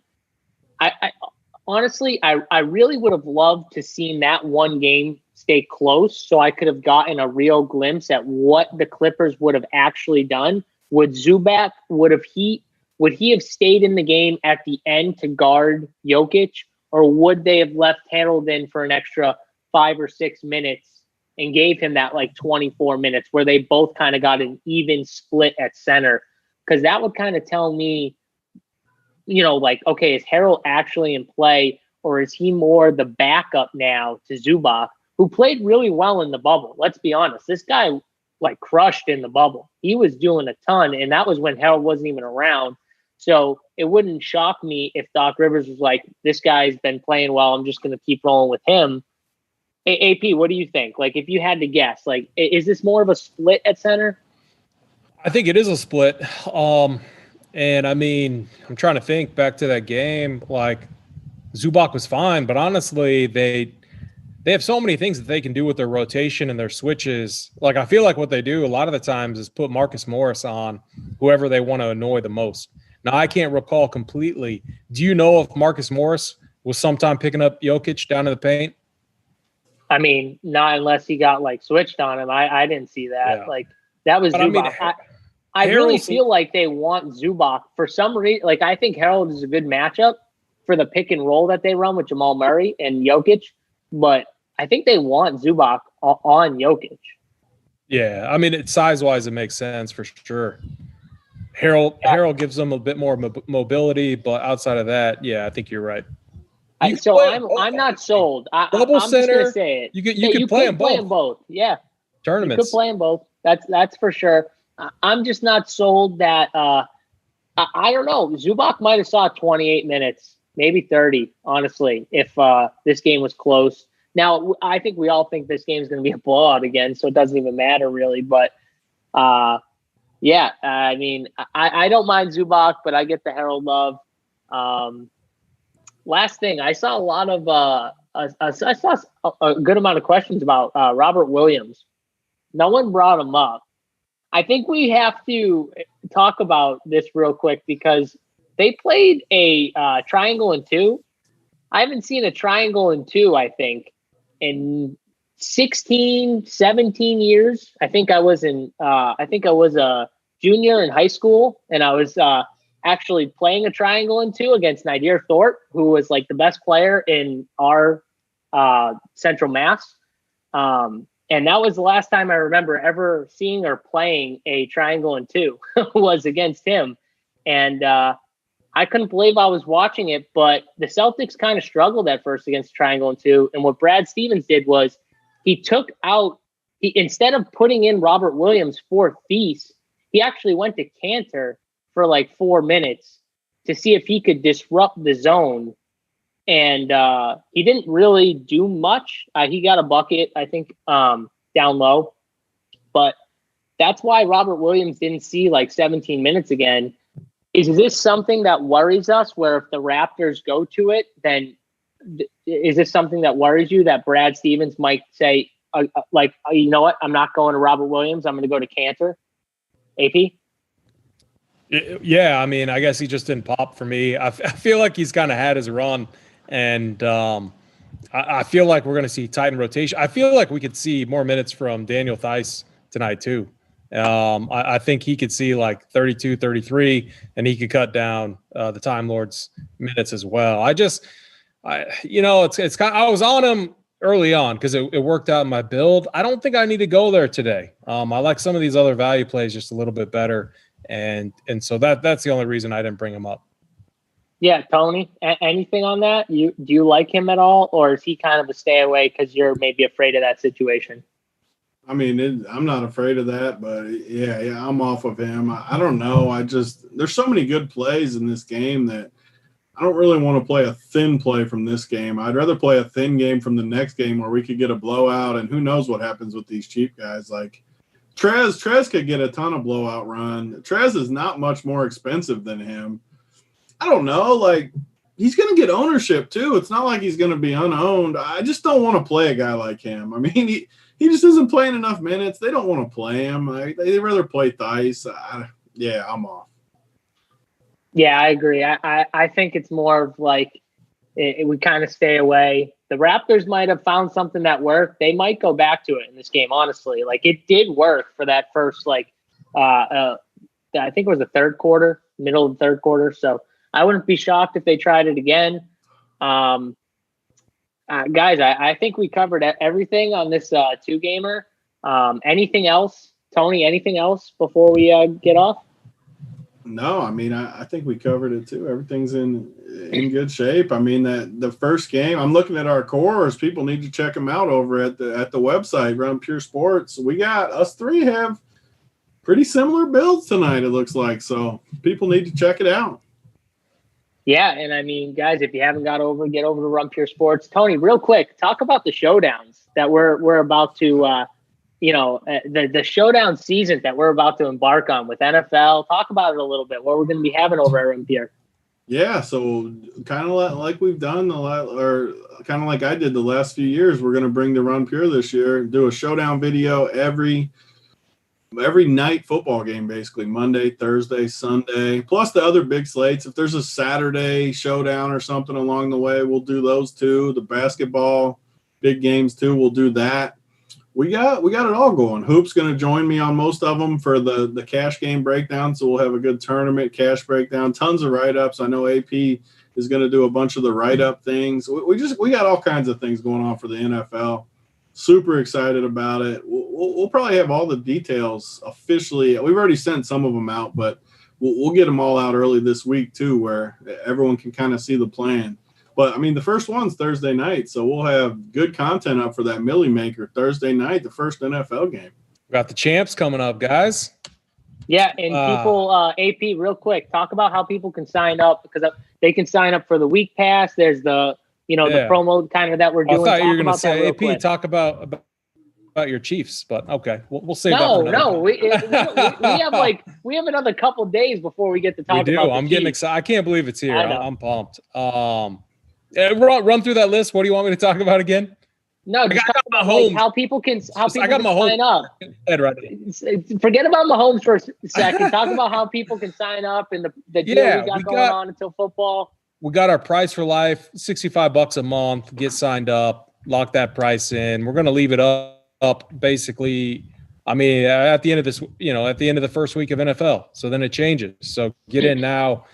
Honestly, I really would have loved to seen that one game stay close so I could have gotten a real glimpse at what the Clippers would have actually done. Would Zubac, would he have stayed in the game at the end to guard Jokic, or would they have left Harold in for an extra 5 or 6 minutes and gave him that 24 minutes where they both kind of got an even split at center? Because that would kind of tell me, okay, is Harold actually in play, or is he more the backup now to Zubac, who played really well in the bubble? Let's be honest. This guy crushed in the bubble. He was doing a ton, and that was when Harold wasn't even around. So it wouldn't shock me if Doc Rivers was like, this guy's been playing well, I'm just going to keep rolling with him. AP, what do you think? If you had to guess, is this more of a split at center? I think it is a split. And I mean, I'm trying to think back to that game. Zubac was fine, but honestly, they have so many things that they can do with their rotation and their switches. I feel like what they do a lot of the times is put Marcus Morris on whoever they want to annoy the most. Now, I can't recall completely. Do you know if Marcus Morris was sometime picking up Jokic down in the paint? I mean, not unless he got switched on him. I didn't see that. Yeah. That was Zubac. I mean, I really feel like they want Zubac for some reason. I think Harold is a good matchup for the pick and roll that they run with Jamal Murray and Jokic, but I think they want Zubac on Jokic. Yeah, I mean, size-wise, it makes sense for sure. Harold gives them a bit more mobility, but outside of that, yeah, I think you're right. I'm not sold. Double I'm center, just gonna say it. You could play them both. Yeah, tournaments. You could play them both. That's for sure. I'm just not sold that. I don't know. Zubac might have saw 28 minutes, maybe 30. Honestly, if this game was close. Now, I think we all think this game is going to be a blowout again, so it doesn't even matter really. But yeah, I mean, I don't mind Zubac, but I get the Harold love. Last thing, I saw a lot of I saw a good amount of questions about Robert Williams. No one brought him up. I think we have to talk about this real quick because they played a triangle and two. I haven't seen a triangle and two, I think, in 16, 17 years. I think I was a junior in high school, and I was actually playing a triangle and two against Nadir Thorpe, who was the best player in our Central Mass. And that was the last time I remember ever seeing or playing a triangle and two was against him. And I couldn't believe I was watching it, but the Celtics kind of struggled at first against triangle and two. And what Brad Stevens did was he instead of putting in Robert Williams for Thies, he actually went to Cantor for like 4 minutes to see if he could disrupt the zone. And he didn't really do much. He got a bucket, I think, down low. But that's why Robert Williams didn't see like 17 minutes again. Is this something that worries us, where if the Raptors go to it, then is this something that worries you, that Brad Stevens might say, you know what, I'm not going to Robert Williams, I'm going to go to Cantor? AP? Yeah, I mean, I guess he just didn't pop for me. I feel like he's kind of had his run, and I feel like we're going to see Titan rotation. I feel like we could see more minutes from Daniel Theis tonight too. I think he could see like 32, 33, and he could cut down the Time Lord's minutes as well. It's kind of, I was on him early on because it worked out in my build. I don't think I need to go there today. I like some of these other value plays just a little bit better. And so that's the only reason I didn't bring him up. Yeah, Tony, anything on that? Do you like him at all, or is he kind of a stay away because you're maybe afraid of that situation? I mean, I'm not afraid of that, but yeah, I'm off of him. I don't know. There's so many good plays in this game that I don't really want to play a thin play from this game. I'd rather play a thin game from the next game where we could get a blowout, and who knows what happens with these cheap guys. Like Trez could get a ton of blowout run. Trez is not much more expensive than him. I don't know. Like, he's going to get ownership too. It's not like he's going to be unowned. I just don't want to play a guy like him. I mean, he just isn't playing enough minutes. They don't want to play him. They'd rather play Theis. Yeah, I'm off. Yeah, I agree. I think it's more of like we kind of stay away. The Raptors might have found something that worked. They might go back to it in this game, honestly. Like, it did work for that first, I think it was the third quarter, middle of the third quarter. So I wouldn't be shocked if they tried it again. Guys, I think we covered everything on this two-gamer. Anything else? Tony, anything else before we get off? No, I mean, I think we covered it too. Everything's in good shape. I mean, the first game, I'm looking at our cores. People need to check them out over at the website, Run Pure Sports. We got us three have pretty similar builds tonight, it looks like. So people need to check it out. Yeah, and I mean, guys, if you haven't get over to Run Pure Sports. Tony, real quick, talk about the showdowns that we're about to the showdown season that we're about to embark on with NFL. Talk about it a little bit, what we're going to be having over at Run Pure. Yeah, so kind of like we've done or kind of like I did the last few years, we're going to bring the Run Pure this year, do a showdown video every night football game, basically Monday, Thursday, Sunday, plus the other big slates. If there's a Saturday showdown or something along the way, we'll do those too. The basketball big games too, we'll do that. We got it all going. Hoop's going to join me on most of them for the cash game breakdown, so we'll have a good tournament cash breakdown. Tons of write-ups. I know AP is going to do a bunch of the write-up things. We got all kinds of things going on for the NFL. Super excited about it. We'll probably have all the details officially. We've already sent some of them out, but we'll get them all out early this week too, where everyone can kind of see the plan. But, I mean, the first one's Thursday night, so we'll have good content up for that Millie Maker Thursday night, the first NFL game. We got the champs coming up, guys. Yeah, and people, AP, real quick, talk about how people can sign up, because they can sign up for the week pass. There's the promo kind of that we're doing. I thought you were going to say, AP, quick. Talk about your Chiefs, but okay, we'll save that for another time. we have another couple days before we get to talk about the I'm Chiefs. Getting excited. I can't believe it's here. I'm pumped. Run through that list. What do you want me to talk about again? No, just talk about how people can sign up. Forget about Mahomes for a second. Talk about how people can sign up and the deal we got going on until football. We got our price for life, $65 a month. Get signed up, lock that price in. We're going to leave it up basically. I mean, at the end of this, at the end of the first week of NFL. So then it changes. So get in now.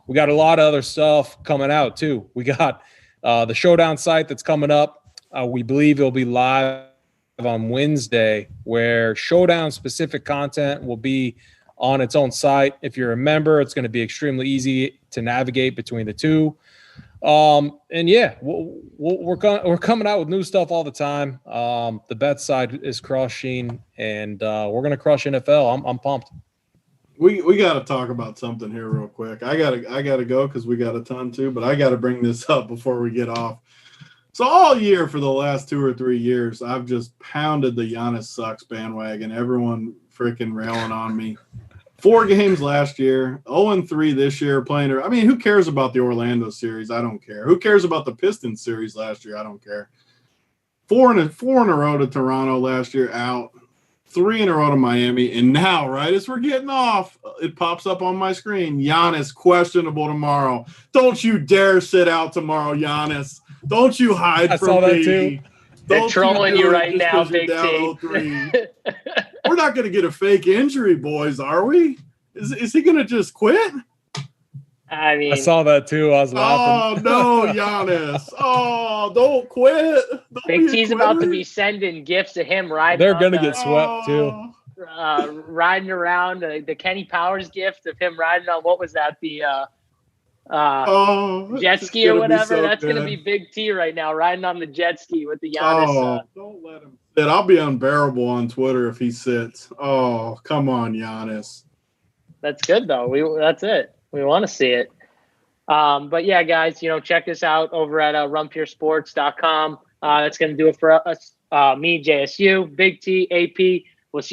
We got a lot of other stuff coming out too. We got the showdown site that's coming up. We believe it'll be live on Wednesday, where showdown specific content will be on its own site. If you're a member, it's going to be extremely easy to navigate between the two. And yeah, we're coming out with new stuff all the time. The bet side is crushing, and we're gonna crush NFL. I'm pumped. We got to talk about something here real quick. I gotta go because we got a ton too, but I got to bring this up before we get off. So all year for the last 2 or 3 years, I've just pounded the Giannis sucks bandwagon. Everyone freaking railing on me. 4 games last year, 0-3 this year playing. I mean, who cares about the Orlando series? I don't care. Who cares about the Pistons series last year? I don't care. 4 in a row to Toronto last year, out. 3 in a row to Miami, and now, right as we're getting off, it pops up on my screen. Giannis questionable tomorrow. Don't you dare sit out tomorrow, Giannis. Don't you hide from me. Too. They're trolling you right now, Big T. We're not going to get a fake injury, boys, are we? Is he going to just quit? I mean, I saw that too. I was laughing. Oh, no, Giannis. Oh, don't quit. Don't Big T's about to be sending gifts of him riding. They're going to get swept too. Riding around the Kenny Powers gift of him riding on, what was that? The jet ski or whatever. So that's going to be Big T right now, riding on the jet ski with the Giannis. Don't let him sit. I'll be unbearable on Twitter if he sits. Oh, come on, Giannis. That's good, though. That's it. We want to see it. But yeah, guys, check us out over at runpuresports.com. That's going to do it for us. Me, JSU, Big T, AP. We'll see you